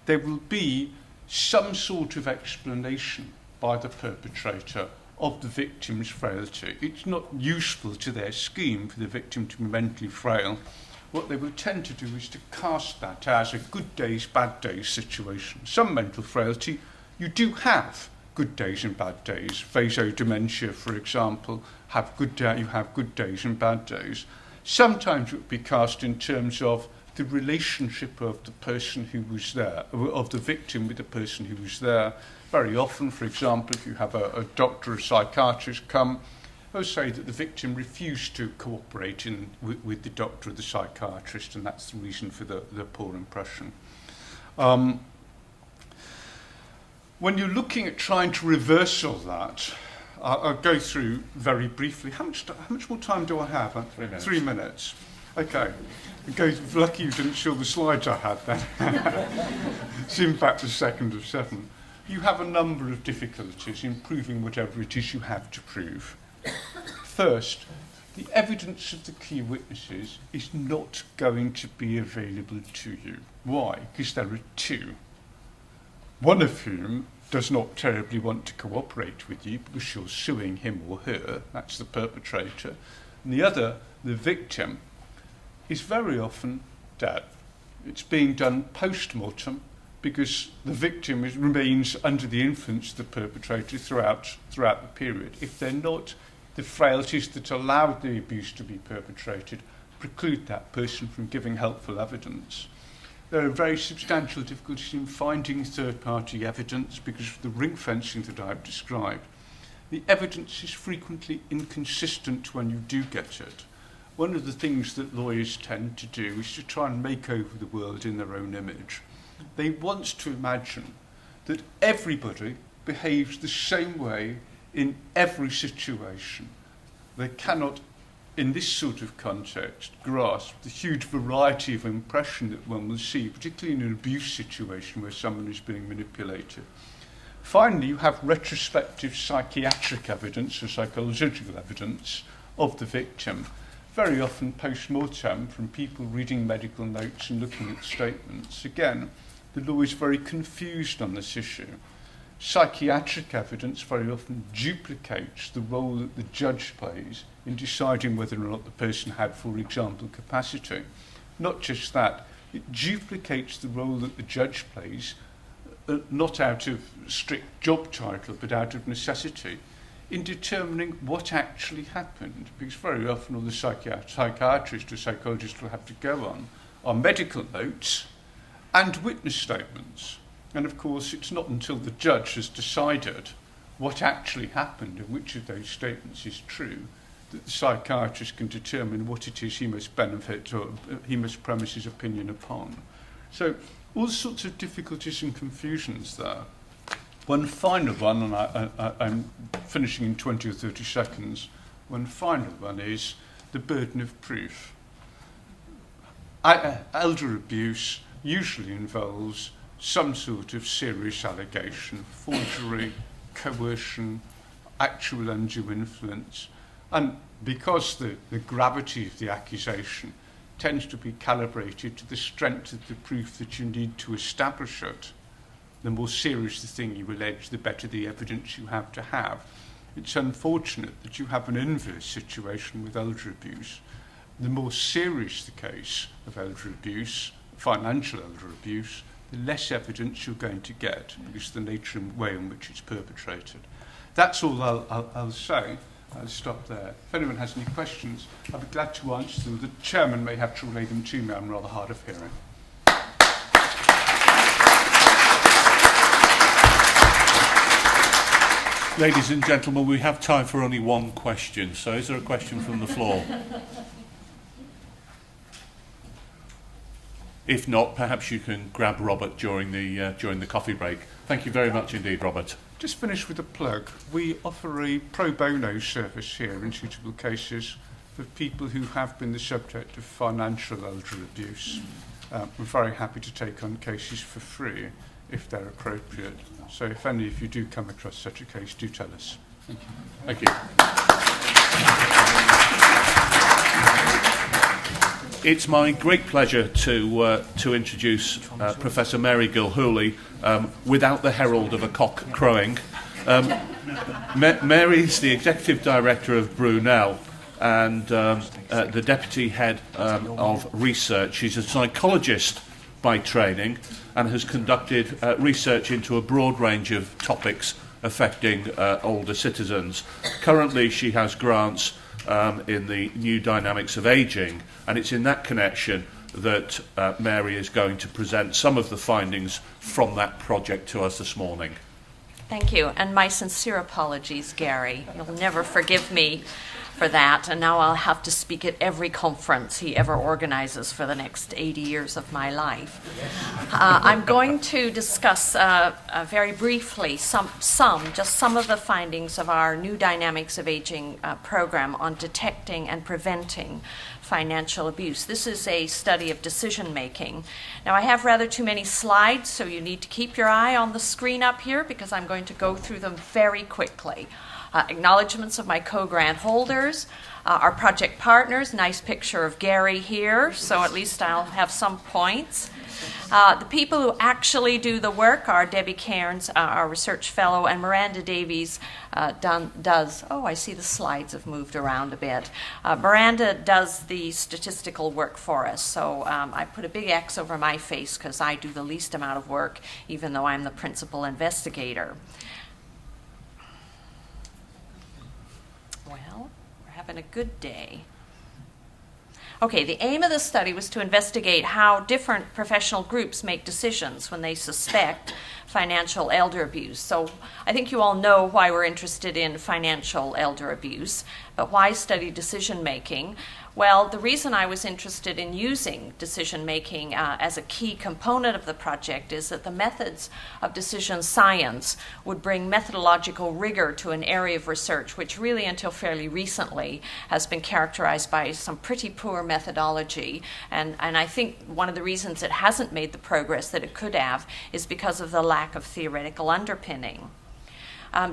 Speaker 7: there will be some sort of explanation by the perpetrator of the victim's frailty. It's not useful to their scheme for the victim to be mentally frail. What they will tend to do is to cast that as a good days, bad days situation. Some mental frailty, you do have good days and bad days. Vasodementia, for example, you have good days and bad days. Sometimes it would be cast in terms of the relationship of the person who was there, of the victim with the person who was there. Very often, for example, if you have a doctor or psychiatrist come, they'll say that the victim refused to cooperate with the doctor or the psychiatrist, and that's the reason for the poor impression. When you're looking at trying to reverse all that, I'll go through very briefly. How much more time do I have?
Speaker 2: 3 minutes.
Speaker 7: 3 minutes. Okay. Lucky you didn't show the slides I had then. It's in fact the second of 7. You have a number of difficulties in proving whatever it is you have to prove. First, the evidence of the key witnesses is not going to be available to you. Why? Because there are 2. One of whom does not terribly want to cooperate with you because you're suing him or her, that's the perpetrator, and the other, the victim, is very often dead. It's being done post-mortem because the victim remains under the influence of the perpetrator throughout the period. If they're not, the frailties that allowed the abuse to be perpetrated preclude that person from giving helpful evidence. There are very substantial difficulties in finding third-party evidence because of the ring fencing that I've described. The evidence is frequently inconsistent when you do get it. One of the things that lawyers tend to do is to try and make over the world in their own image. They want to imagine that everybody behaves the same way in every situation. They cannot, in this sort of context, grasp the huge variety of impression that one will see, particularly in an abuse situation where someone is being manipulated. Finally, you have retrospective psychiatric evidence or psychological evidence of the victim, very often post-mortem from people reading medical notes and looking at statements. Again, the law is very confused on this issue. Psychiatric evidence very often duplicates the role that the judge plays in deciding whether or not the person had, for example, capacity. Not just that, it duplicates the role that the judge plays, not out of strict job title, but out of necessity, in determining what actually happened. Because very often all the psychiatrist or psychologist will have to go on are medical notes and witness statements. And of course, it's not until the judge has decided what actually happened and which of those statements is true that the psychiatrist can determine what it is he must benefit or he must premise his opinion upon. So all sorts of difficulties and confusions there. One final one, and I'm finishing in 20 or 30 seconds, one final one is the burden of proof. Elder abuse usually involves some sort of serious allegation, forgery, coercion, actual undue influence. And because the gravity of the accusation tends to be calibrated to the strength of the proof that you need to establish it, the more serious the thing you allege, the better the evidence you have to have. It's unfortunate that you have an inverse situation with elder abuse. The more serious the case of elder abuse, financial elder abuse, the less evidence you're going to get because of the nature and way in which it's perpetrated. That's all I'll say. I'll stop there. If anyone has any questions, I'll be glad to answer them. The chairman may have to relay them to me. I'm rather hard of hearing.
Speaker 2: Ladies and gentlemen, we have time for only one question. So is there a question from the floor? If not, perhaps you can grab Robert during the coffee break. Thank you very much indeed, Robert.
Speaker 7: Just finish with a plug. We offer a pro bono service here in suitable cases for people who have been the subject of financial elder abuse. We're very happy to take on cases for free if they're appropriate. So if any of you do come across such a case, do tell us. Thank you.
Speaker 2: Thank you. It's my great pleasure to introduce Professor Mary Gilhooly without the herald of a cock crowing. Mary is the Executive Director of Brunel and the Deputy Head of Research. She's a psychologist by training and has conducted research into a broad range of topics affecting older citizens. Currently, she has grants in the new dynamics of ageing, and it's in that connection that Mary is going to present some of the findings from that project to us this morning.
Speaker 5: Thank you, and my sincere apologies, Gary. You'll never forgive me for that, and now I'll have to speak at every conference he ever organizes for the next 80 years of my life. I'm going to discuss very briefly just some of the findings of our new Dynamics of Aging program on detecting and preventing financial abuse. This is a study of decision making. Now, I have rather too many slides, so you need to keep your eye on the screen up here because I'm going to go through them very quickly. Acknowledgements of my co-grant holders, our project partners, nice picture of Gary here, so at least I'll have some points. The people who actually do the work are Debbie Cairns, our research fellow, and Miranda Davies does, oh, I see the slides have moved around a bit. Miranda does the statistical work for us, so I put a big X over my face because I do the least amount of work, even though I'm the principal investigator. Well, we're having a good day. Okay, the aim of the study was to investigate how different professional groups make decisions when they suspect financial elder abuse. So I think you all know why we're interested in financial elder abuse, but why study decision making? Well, the reason I was interested in using decision making as a key component of the project is that the methods of decision science would bring methodological rigor to an area of research which really until fairly recently has been characterized by some pretty poor methodology. And I think one of the reasons it hasn't made the progress that it could have is because of the lack of theoretical underpinning.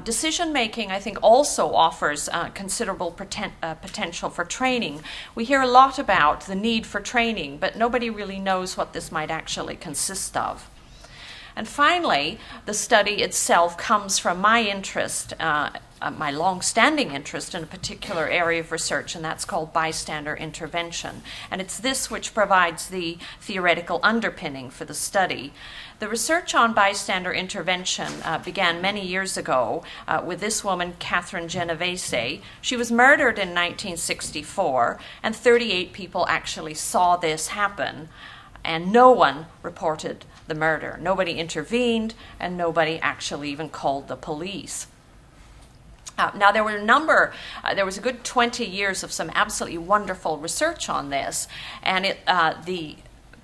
Speaker 5: Decision making, I think, also offers considerable potential for training. We hear a lot about the need for training, but nobody really knows what this might actually consist of. And finally, the study itself comes from my interest, my long-standing interest in a particular area of research, and that's called bystander intervention. And it's this which provides the theoretical underpinning for the study. The research on bystander intervention began many years ago with this woman, Catherine Genovese. She was murdered in 1964, and 38 people actually saw this happen, and no one reported the murder. Nobody intervened, and nobody actually even called the police. Now, there was a good 20 years of some absolutely wonderful research on this, and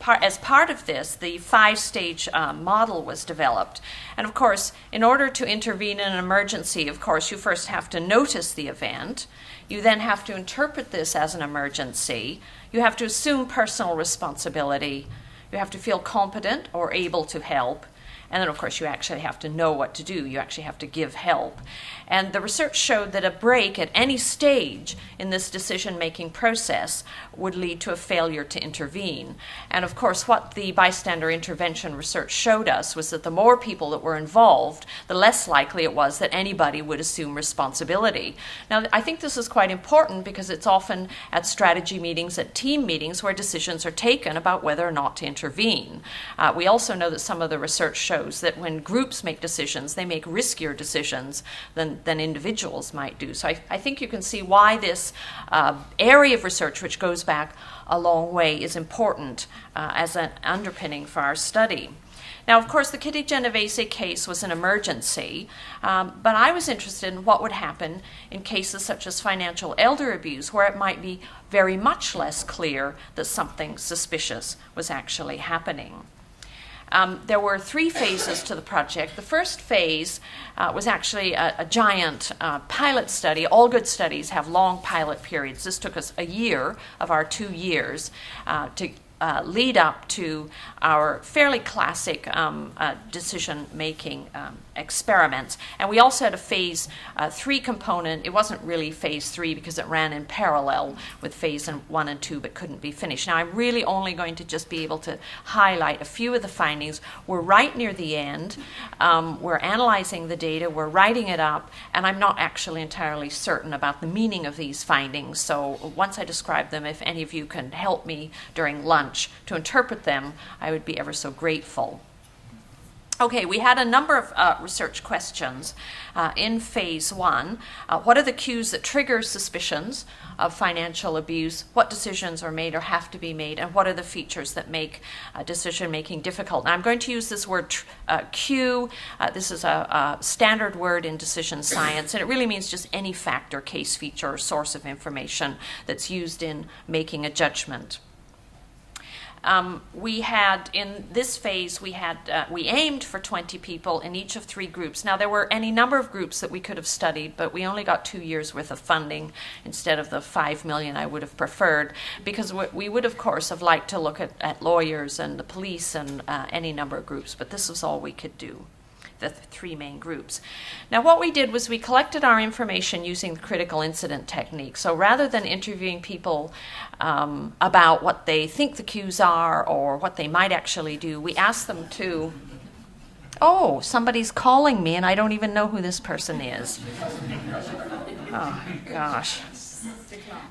Speaker 5: as part of this, the 5-stage model was developed. And of course, in order to intervene in an emergency, of course, you first have to notice the event. You then have to interpret this as an emergency. You have to assume personal responsibility. You have to feel competent or able to help. And then, of course, you actually have to know what to do. You actually have to give help. And the research showed that a break at any stage in this decision-making process would lead to a failure to intervene. And, of course, what the bystander intervention research showed us was that the more people that were involved, the less likely it was that anybody would assume responsibility. Now, I think this is quite important because it's often at strategy meetings, at team meetings, where decisions are taken about whether or not to intervene. We also know that some of the research shows that when groups make decisions, they make riskier decisions than individuals might do. So I think you can see why this area of research, which goes back a long way, is important as an underpinning for our study. Now, of course, the Kitty Genovese case was an emergency, but I was interested in what would happen in cases such as financial elder abuse, where it might be very much less clear that something suspicious was actually happening. There were 3 phases to the project. The first phase was actually a giant pilot study. All good studies have long pilot periods. This took us a year of our 2 years to lead up to our fairly classic decision-making experiments. And we also had a phase 3 component. It wasn't really phase 3 because it ran in parallel with phase 1 and 2 but couldn't be finished. Now I'm really only going to just be able to highlight a few of the findings. We're right near the end. We're analyzing the data, we're writing it up, and I'm not actually entirely certain about the meaning of these findings. So once I describe them, if any of you can help me during lunch to interpret them, I would be ever so grateful. Okay, we had a number of research questions in phase 1. What are the cues that trigger suspicions of financial abuse? What decisions are made or have to be made? And what are the features that make decision-making difficult? Now, I'm going to use this word cue. This is a standard word in decision science, and it really means just any factor, case, feature, or source of information that's used in making a judgment. We had, in this phase, we aimed for 20 people in each of 3 groups. Now, there were any number of groups that we could have studied, but we only got 2 years worth of funding instead of the 5 million I would have preferred, because we would, of course, have liked to look at lawyers and the police and any number of groups, but this was all we could do. The 3 main groups. Now, what we did was we collected our information using the critical incident technique. So rather than interviewing people about what they think the cues are or what they might actually do, we asked them to, oh, somebody's calling me and I don't even know who this person is. Oh, gosh.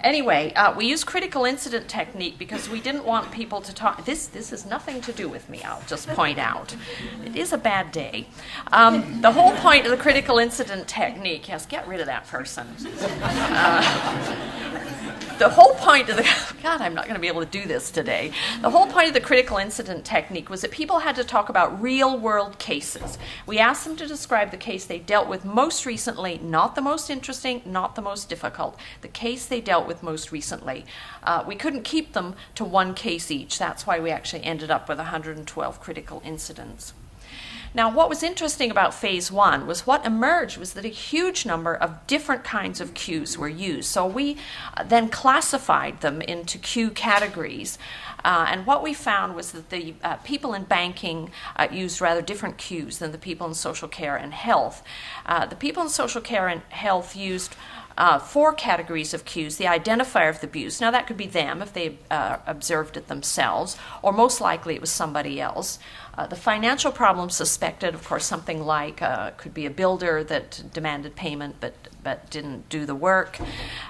Speaker 5: Anyway, we used critical incident technique because we didn't want people to talk. This has nothing to do with me, I'll just point out. It is a bad day. The whole point of the critical incident technique, yes, get rid of that person. The whole point of the, God, I'm not going to be able to do this today. The whole point of the critical incident technique was that people had to talk about real world cases. We asked them to describe the case they dealt with most recently, not the most interesting, not the most difficult, the case they dealt with most recently. We couldn't keep them to 1 case each. That's why we actually ended up with 112 critical incidents. Now, what was interesting about phase 1 was what emerged was that a huge number of different kinds of cues were used. So we then classified them into cue categories. And what we found was that the people in banking used rather different cues than the people in social care and health. The people in social care and health used 4 categories of cues. The identifier of the abuse. Now, that could be them if they observed it themselves, or most likely it was somebody else. The financial problem suspected, of course, something like could be a builder that demanded payment but didn't do the work.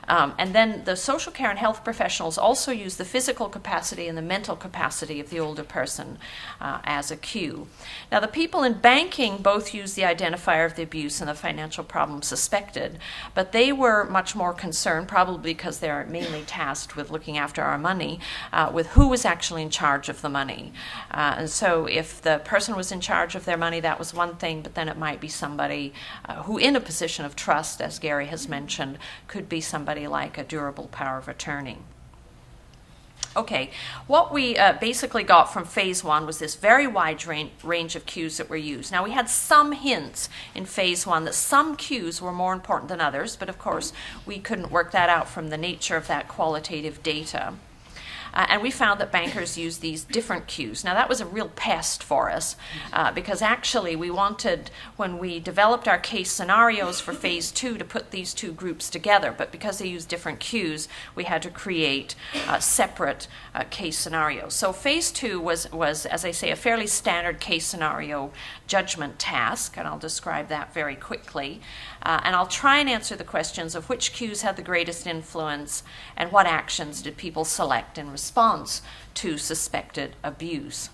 Speaker 5: And then the social care and health professionals also use the physical capacity and the mental capacity of the older person as a cue. Now, the people in banking both use the identifier of the abuse and the financial problem suspected, but they were much more concerned, probably because they're mainly tasked with looking after our money, with who was actually in charge of the money. And so if the person was in charge of their money, that was one thing, but then it might be somebody who, in a position of trust, as Gary has mentioned, could be somebody like a durable power of attorney. Okay, what we basically got from phase 1 was this very wide range of cues that were used. Now, we had some hints in phase 1 that some cues were more important than others, but of course we couldn't work that out from the nature of that qualitative data. And we found that bankers use these different cues. Now, that was a real pest for us because actually we wanted, when we developed our case scenarios for phase 2, to put these 2 groups together. But because they use different cues, we had to create separate case scenarios. So phase 2 was, as I say, a fairly standard case scenario judgment task, and I'll describe that very quickly. And I'll try and answer the questions of which cues had the greatest influence and what actions did people select in response to suspected abuse.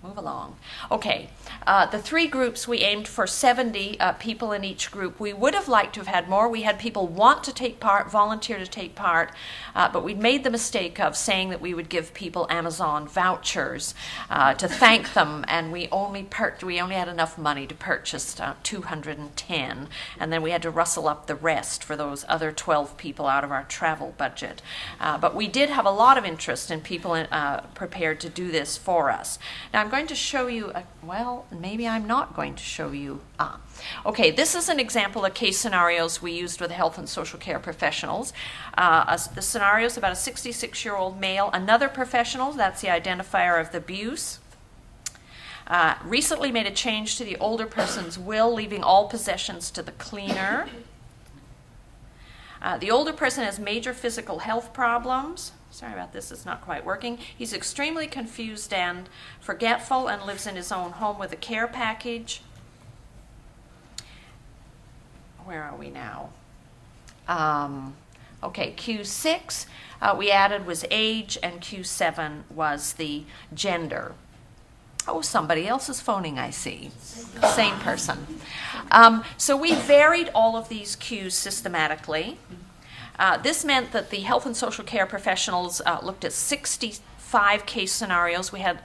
Speaker 5: Move along. Okay, the 3 groups, we aimed for 70 people in each group. We would have liked to have had more. We had people want to take part, volunteer to take part, but we'd made the mistake of saying that we would give people Amazon vouchers to thank them, and we only had enough money to purchase 210, and then we had to rustle up the rest for those other 12 people out of our travel budget. But we did have a lot of interest in people prepared to do this for us. Now, I'm going to show you, well, maybe I'm not going to show you. Okay, this is an example of case scenarios we used with health and social care professionals. The scenario is about a 66-year-old male, another professional, that's the identifier of the abuse. Recently made a change to the older person's will, leaving all possessions to the cleaner. The older person has major physical health problems. Sorry about this, it's not quite working. He's extremely confused and forgetful and lives in his own home with a care package. Where are we now? Okay, Q6 we added was age, and Q7 was the gender. Oh, somebody else is phoning, I see. Same person. So we varied all of these Qs systematically. This meant that the health and social care professionals looked at 65 case scenarios. We had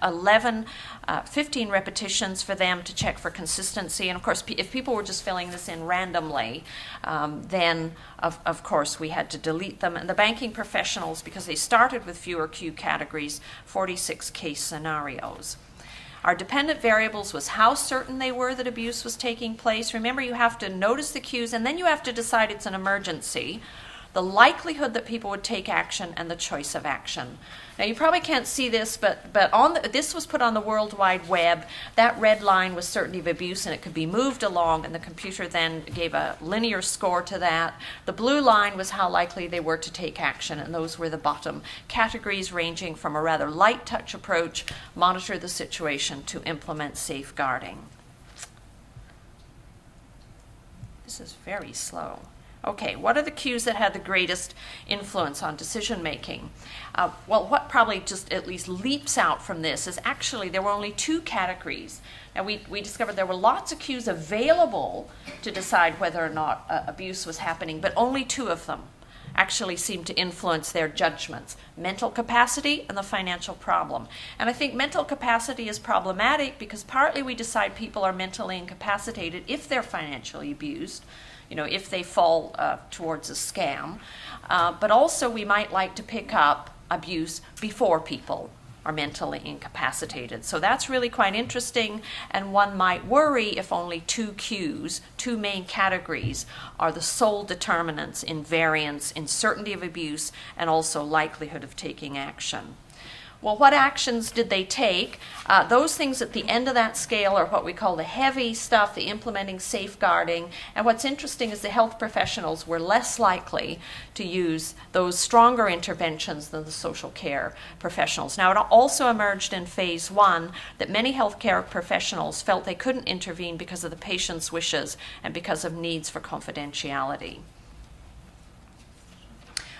Speaker 5: 15 repetitions for them to check for consistency. And of course, if people were just filling this in randomly, then of course we had to delete them. And the banking professionals, because they started with fewer Q categories, 46 case scenarios. Our dependent variables was how certain they were that abuse was taking place. Remember, you have to notice the cues, and then you have to decide it's an emergency, the likelihood that people would take action, and the choice of action. Now, you probably can't see this, but this was put on the World Wide Web. That red line was certainty of abuse, and it could be moved along, and the computer then gave a linear score to that. The blue line was how likely they were to take action, and those were the bottom categories, ranging from a rather light touch approach, monitor the situation, to implement safeguarding. This is very slow. Okay, what are the cues that had the greatest influence on decision making? Well, what probably just at least leaps out from this is actually there were only 2 categories. Now, we discovered there were lots of cues available to decide whether or not abuse was happening, but only 2 of them actually seemed to influence their judgments: mental capacity and the financial problem. And I think mental capacity is problematic because partly we decide people are mentally incapacitated if they're financially abused, if they fall towards a scam. But also we might like to pick up abuse before people are mentally incapacitated. So that's really quite interesting, and one might worry if only 2 cues, 2 main categories, are the sole determinants in variance, in certainty of abuse, and also likelihood of taking action. Well, what actions did they take? Those things at the end of that scale are what we call the heavy stuff, the implementing, safeguarding. And what's interesting is the health professionals were less likely to use those stronger interventions than the social care professionals. Now, it also emerged in phase 1 that many healthcare professionals felt they couldn't intervene because of the patient's wishes and because of needs for confidentiality.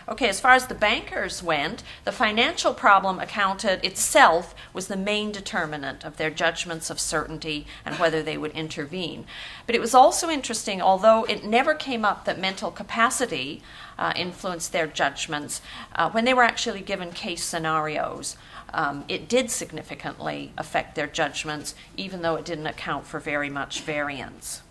Speaker 5: Okay, as far as the bankers went, the financial problem accounted itself was the main determinant of their judgments of certainty and whether they would intervene. But it was also interesting, although it never came up that mental capacity influenced their judgments, when they were actually given case scenarios, it did significantly affect their judgments, even though it didn't account for very much variance.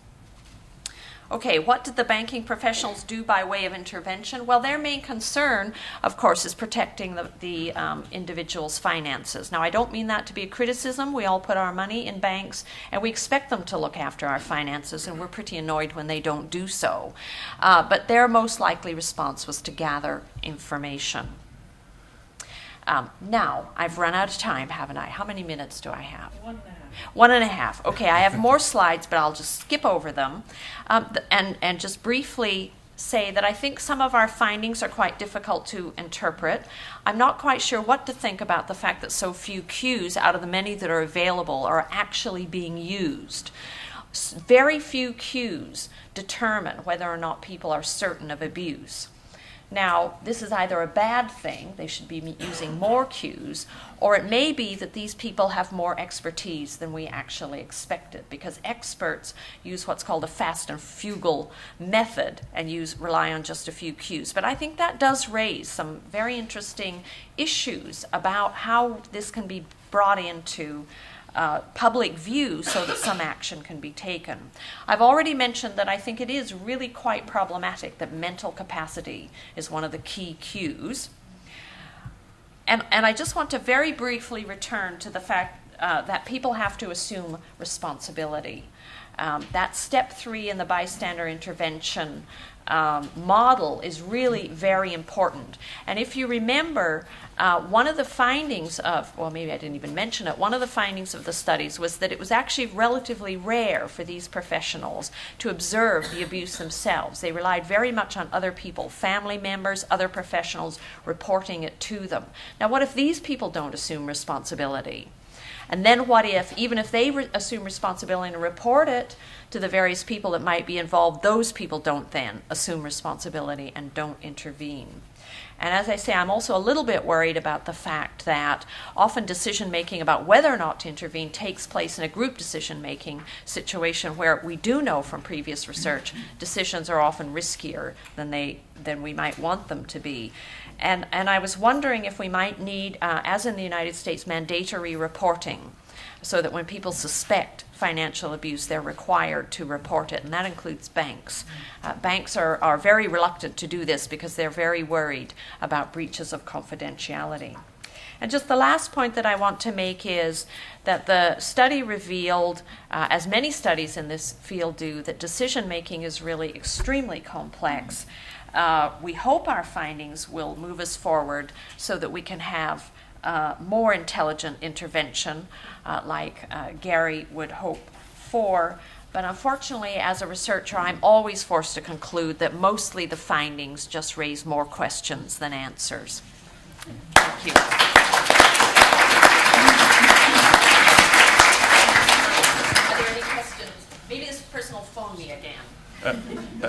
Speaker 5: Okay, what did the banking professionals do by way of intervention? Well, their main concern, of course, is protecting the individual's finances. Now, I don't mean that to be a criticism. We all put our money in banks, and we expect them to look after our finances, and we're pretty annoyed when they don't do so. But their most likely response was to gather information. Now, I've run out of time, haven't I? How many minutes do I have? 1.5. Okay, I have more slides, but I'll just skip over them and just briefly say that I think some of our findings are quite difficult to interpret. I'm not quite sure what to think about the fact that so few cues out of the many that are available are actually being used. Very few cues determine whether or not people are certain of abuse. Now, this is either a bad thing, they should be using more cues, or it may be that these people have more expertise than we actually expected, because experts use what's called a fast and frugal method and rely on just a few cues. But I think that does raise some very interesting issues about how this can be brought into public view so that some action can be taken. I've already mentioned that I think it is really quite problematic that mental capacity is one of the key cues. And I just want to very briefly return to the fact that people have to assume responsibility. That step 3 in the bystander intervention model is really very important. And if you remember, one of the findings of, well, maybe I didn't even mention it, one of the findings of the studies was that it was actually relatively rare for these professionals to observe the abuse themselves. They relied very much on other people, family members, other professionals reporting it to them. Now, what if these people don't assume responsibility? And then what if, even if they assume responsibility and report it to the various people that might be involved, those people don't then assume responsibility and don't intervene? And as I say, I'm also a little bit worried about the fact that often decision-making about whether or not to intervene takes place in a group decision-making situation where we do know from previous research decisions are often riskier than we might want them to be. And I was wondering if we might need, as in the United States, mandatory reporting, so that when people suspect financial abuse, they're required to report it, and that includes banks. Banks are very reluctant to do this because they're very worried about breaches of confidentiality. And just the last point that I want to make is that the study revealed, as many studies in this field do, that decision-making is really extremely complex. We hope our findings will move us forward so that we can have more intelligent intervention like Gary would hope for. But unfortunately, as a researcher, I'm always forced to conclude that mostly the findings just raise more questions than answers. Thank you. Are there any questions? Maybe this person will phone me again.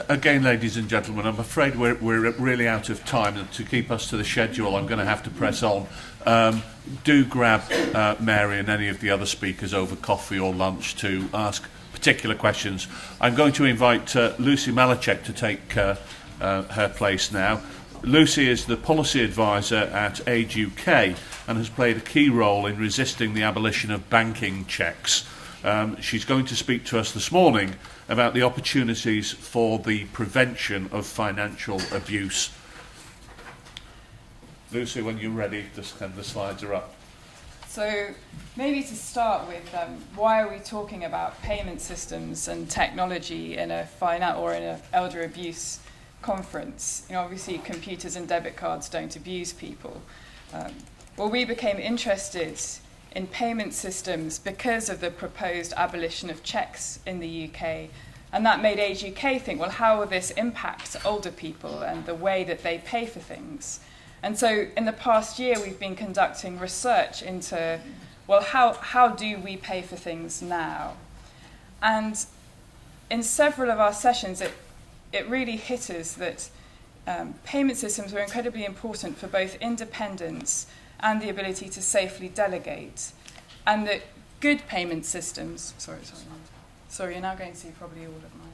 Speaker 2: Again, ladies and gentlemen, I'm afraid we're really out of time, and to keep us to the schedule, I'm going to have to press on. Do grab Mary and any of the other speakers over coffee or lunch to ask particular questions. I'm going to invite Lucy Malachek to take her place now. Lucy is the policy advisor at Age UK and has played a key role in resisting the abolition of banking checks. She's going to speak to us this morning about the opportunities for the prevention of financial abuse. Lucy, when you're ready, the slides are up.
Speaker 8: So maybe to start with, why are we talking about payment systems and technology in a finance or in an elder abuse conference? You know, obviously computers and debit cards don't abuse people. Well, we became interested in payment systems because of the proposed abolition of cheques in the UK. And that made Age UK think, well, how will this impact older people and the way that they pay for things? And so in the past year, we've been conducting research into, well, how do we pay for things now? And in several of our sessions, it really hit us that payment systems were incredibly important for both independence and the ability to safely delegate. And that good payment systems, sorry, you're now going to see probably all of my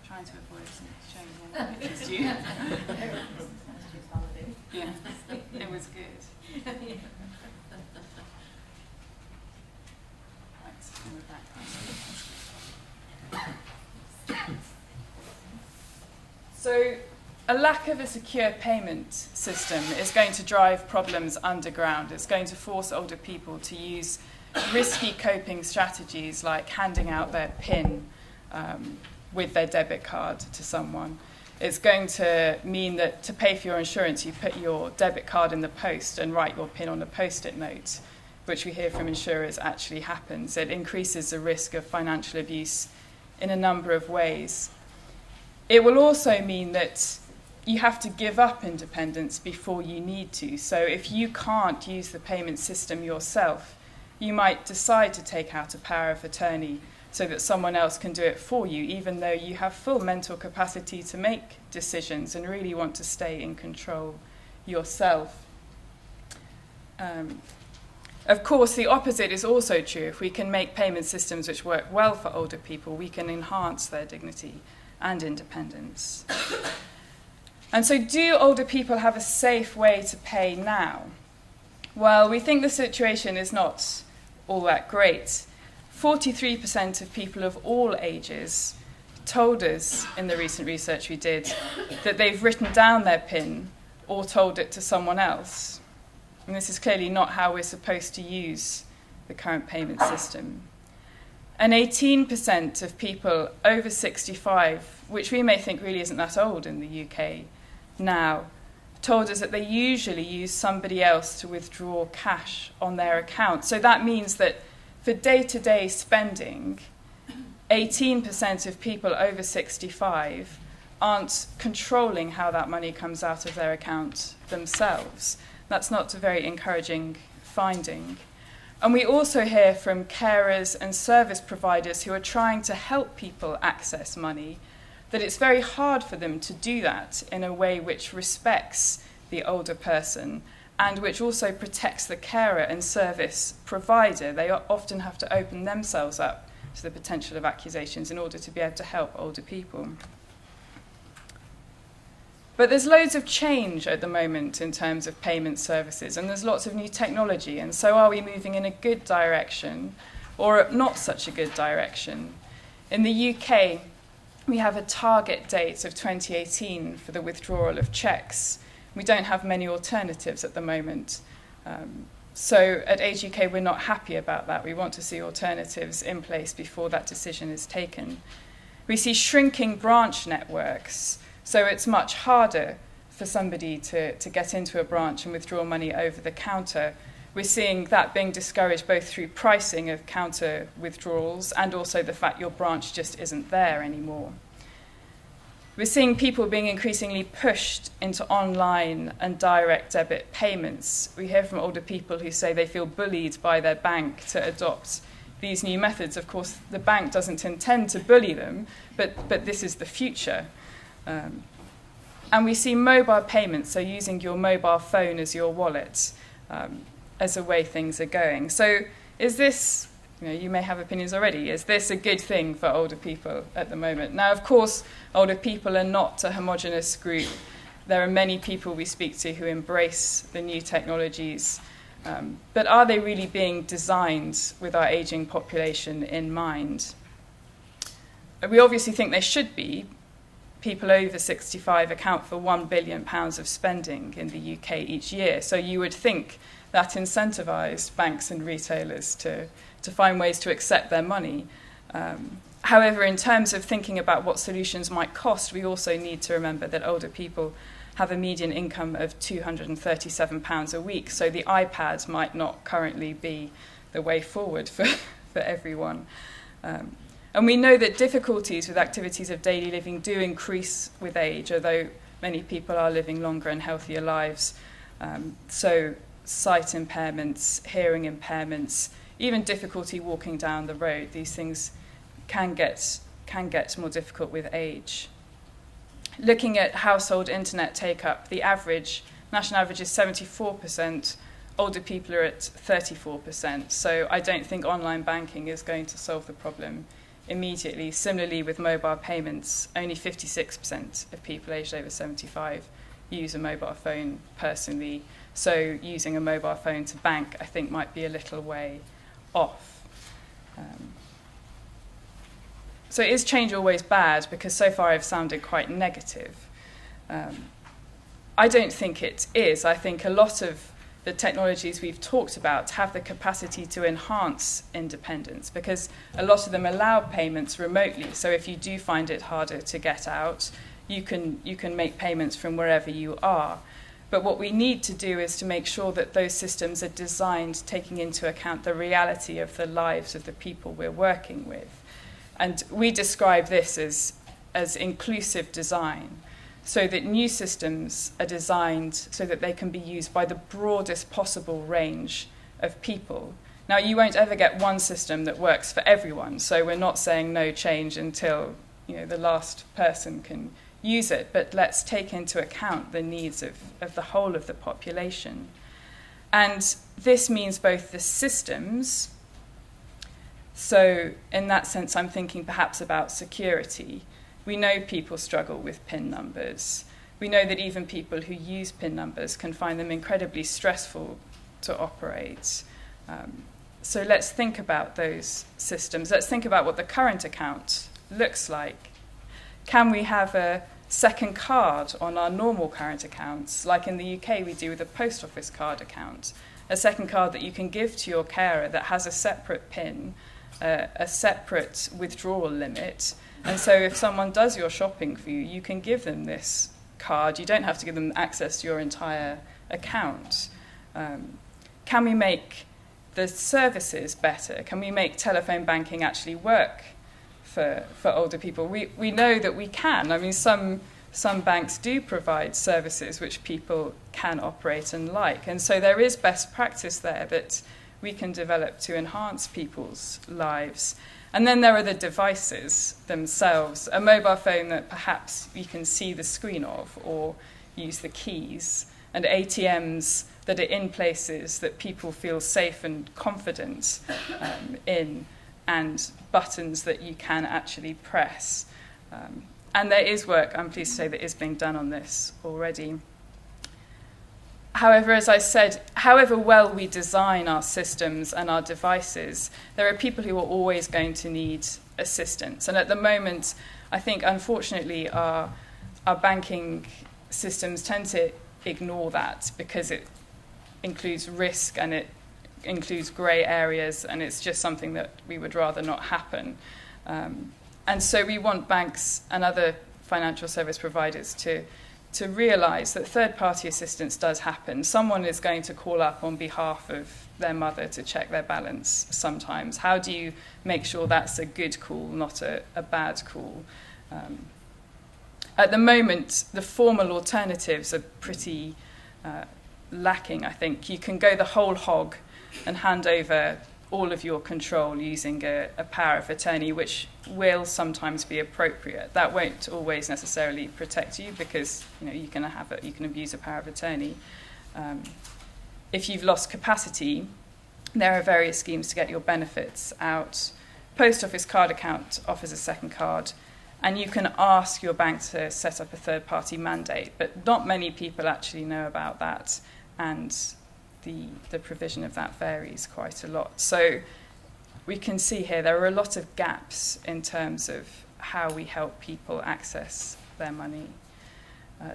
Speaker 8: trying to avoid showing more pictures to you. Yeah, it was good. So a lack of a secure payment system is going to drive problems underground. It's going to force older people to use risky coping strategies like handing out their PIN with their debit card to someone. It's going to mean that to pay for your insurance, you put your debit card in the post and write your PIN on a Post-it note, which we hear from insurers actually happens. It increases the risk of financial abuse in a number of ways. It will also mean that you have to give up independence before you need to. So if you can't use the payment system yourself, you might decide to take out a power of attorney so that someone else can do it for you, even though you have full mental capacity to make decisions and really want to stay in control yourself. Of course, the opposite is also true. If we can make payment systems which work well for older people, we can enhance their dignity and independence. And so do older people have a safe way to pay now? Well, we think the situation is not all that great. 43% of people of all ages told us in the recent research we did that they've written down their PIN or told it to someone else. And this is clearly not how we're supposed to use the current payment system. And 18% of people over 65, which we may think really isn't that old in the UK now, told us that they usually use somebody else to withdraw cash on their account. So that means that for day-to-day spending, 18% of people over 65 aren't controlling how that money comes out of their account themselves. That's not a very encouraging finding. And we also hear from carers and service providers who are trying to help people access money that it's very hard for them to do that in a way which respects the older person and which also protects the carer and service provider. They often have to open themselves up to the potential of accusations in order to be able to help older people. But there's loads of change at the moment in terms of payment services, and there's lots of new technology, and so are we moving in a good direction or not such a good direction? In the UK, we have a target date of 2018 for the withdrawal of cheques. We don't have many alternatives at the moment. So at Age UK, we're not happy about that. We want to see alternatives in place before that decision is taken. We see shrinking branch networks. So it's much harder for somebody to get into a branch and withdraw money over the counter. We're seeing that being discouraged both through pricing of counter withdrawals and also the fact your branch just isn't there anymore. We're seeing people being increasingly pushed into online and direct debit payments. We hear from older people who say they feel bullied by their bank to adopt these new methods. Of course, the bank doesn't intend to bully them, but this is the future. And we see mobile payments, so using your mobile phone as your wallet, as a way things are going. So is this, you may have opinions already, is this a good thing for older people at the moment? Now, of course, older people are not a homogenous group. There are many people we speak to who embrace the new technologies, but are they really being designed with our ageing population in mind? We obviously think they should be. People over 65 account for £1 billion of spending in the UK each year. So you would think that incentivised banks and retailers to find ways to accept their money. However, in terms of thinking about what solutions might cost, we also need to remember that older people have a median income of £237 a week. So the iPad might not currently be the way forward for everyone. And we know that difficulties with activities of daily living do increase with age, although many people are living longer and healthier lives. So sight impairments, hearing impairments, even difficulty walking down the road, these things can get more difficult with age. Looking at household internet take-up, the national average is 74%, older people are at 34%. So I don't think online banking is going to solve the problem immediately. Similarly with mobile payments, only 56% of people aged over 75 use a mobile phone personally. So using a mobile phone to bank, I think, might be a little way off. So is change always bad? Because so far I've sounded quite negative. I don't think it is. I think a lot of the technologies we've talked about have the capacity to enhance independence because a lot of them allow payments remotely. So if you do find it harder to get out, you can make payments from wherever you are. But what we need to do is to make sure that those systems are designed taking into account the reality of the lives of the people we're working with. And we describe this as inclusive design, so that new systems are designed so that they can be used by the broadest possible range of people. Now, you won't ever get one system that works for everyone, so we're not saying no change until the last person can use it, but let's take into account the needs of the whole of the population. And this means both the systems, so in that sense I'm thinking perhaps about security. We know people struggle with PIN numbers. We know that even people who use PIN numbers can find them incredibly stressful to operate. So let's think about those systems. Let's think about what the current account looks like Can we have a second card on our normal current accounts, like in the UK we do with a post office card account? A second card that you can give to your carer that has a separate PIN, a separate withdrawal limit. And so if someone does your shopping for you, you can give them this card. You don't have to give them access to your entire account. Can we make the services better? Can we make telephone banking actually work for older people? We know that we can. I mean, some banks do provide services which people can operate and like. And so there is best practice there that we can develop to enhance people's lives. And then there are the devices themselves, a mobile phone that perhaps you can see the screen of or use the keys, and ATMs that are in places that people feel safe and confident in, and buttons that you can actually press. And there is work, I'm pleased to say, that is being done on this already. However, as I said, however well we design our systems and our devices, there are people who are always going to need assistance. And at the moment, I think, unfortunately, our banking systems tend to ignore that because it includes risk and it includes grey areas, and it's just something that we would rather not happen. And so we want banks and other financial service providers to realise that third-party assistance does happen. Someone is going to call up on behalf of their mother to check their balance sometimes. How do you make sure that's a good call, not a bad call? At the moment, the formal alternatives are pretty lacking, I think. You can go the whole hog and hand over all of your control using a power of attorney, which will sometimes be appropriate. That won't always necessarily protect you because you can abuse a power of attorney. If you've lost capacity, there are various schemes to get your benefits out. Post office card account offers a second card, and you can ask your bank to set up a third-party mandate, but not many people actually know about that, and the provision of that varies quite a lot. So we can see here there are a lot of gaps in terms of how we help people access their money.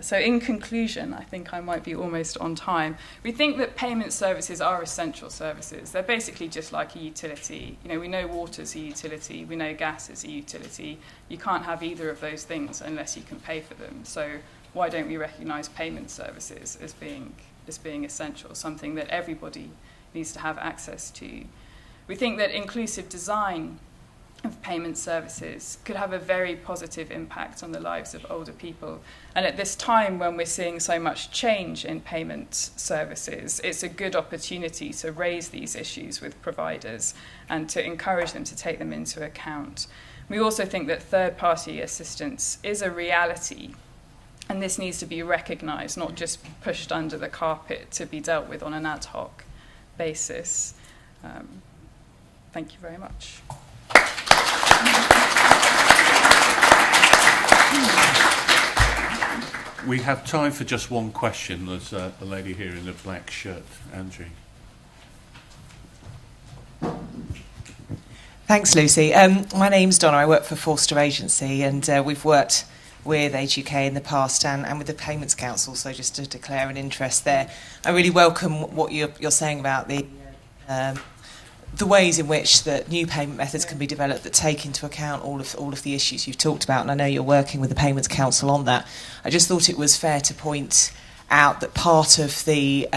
Speaker 8: So in conclusion, I think I might be almost on time. We think that payment services are essential services. They're basically just like a utility. We know water's a utility, we know gas is a utility. You can't have either of those things unless you can pay for them. So why don't we recognise payment services as being essential, something that everybody needs to have access to? We think that inclusive design of payment services could have a very positive impact on the lives of older people. And at this time when we're seeing so much change in payment services, it's a good opportunity to raise these issues with providers and to encourage them to take them into account. We also think that third-party assistance is a reality, and this needs to be recognised, not just pushed under the carpet to be dealt with on an ad hoc basis. Thank you very much.
Speaker 2: We have time for just one question. There's a lady here in a black shirt. Angie.
Speaker 9: Thanks, Lucy. My name's Donna. I work for Forster Agency, and we've worked with Age UK in the past and with the Payments Council, so just to declare an interest there. I really welcome what you're saying about the ways in which the new payment methods can be developed that take into account all of the issues you've talked about, and I know you're working with the Payments Council on that. I just thought it was fair to point out that part of the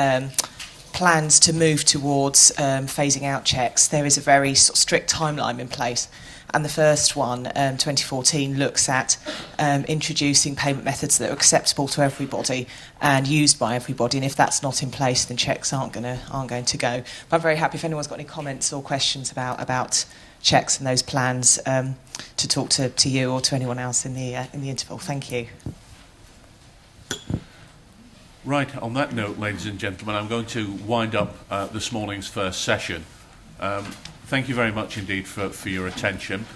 Speaker 9: plans to move towards phasing out cheques, there is a very sort of strict timeline in place. And the first one, 2014, looks at introducing payment methods that are acceptable to everybody and used by everybody. And if that's not in place, then cheques aren't going to go. But I'm very happy if anyone's got any comments or questions about cheques and those plans to talk to you or to anyone else in the interval. Thank you.
Speaker 2: Right, on that note, ladies and gentlemen, I'm going to wind up this morning's first session. Thank you very much indeed for your attention.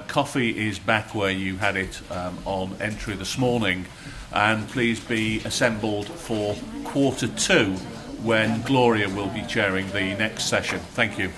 Speaker 2: Coffee is back where you had it on entry this morning, and please be assembled for 2:15 when Gloria will be chairing the next session. Thank you.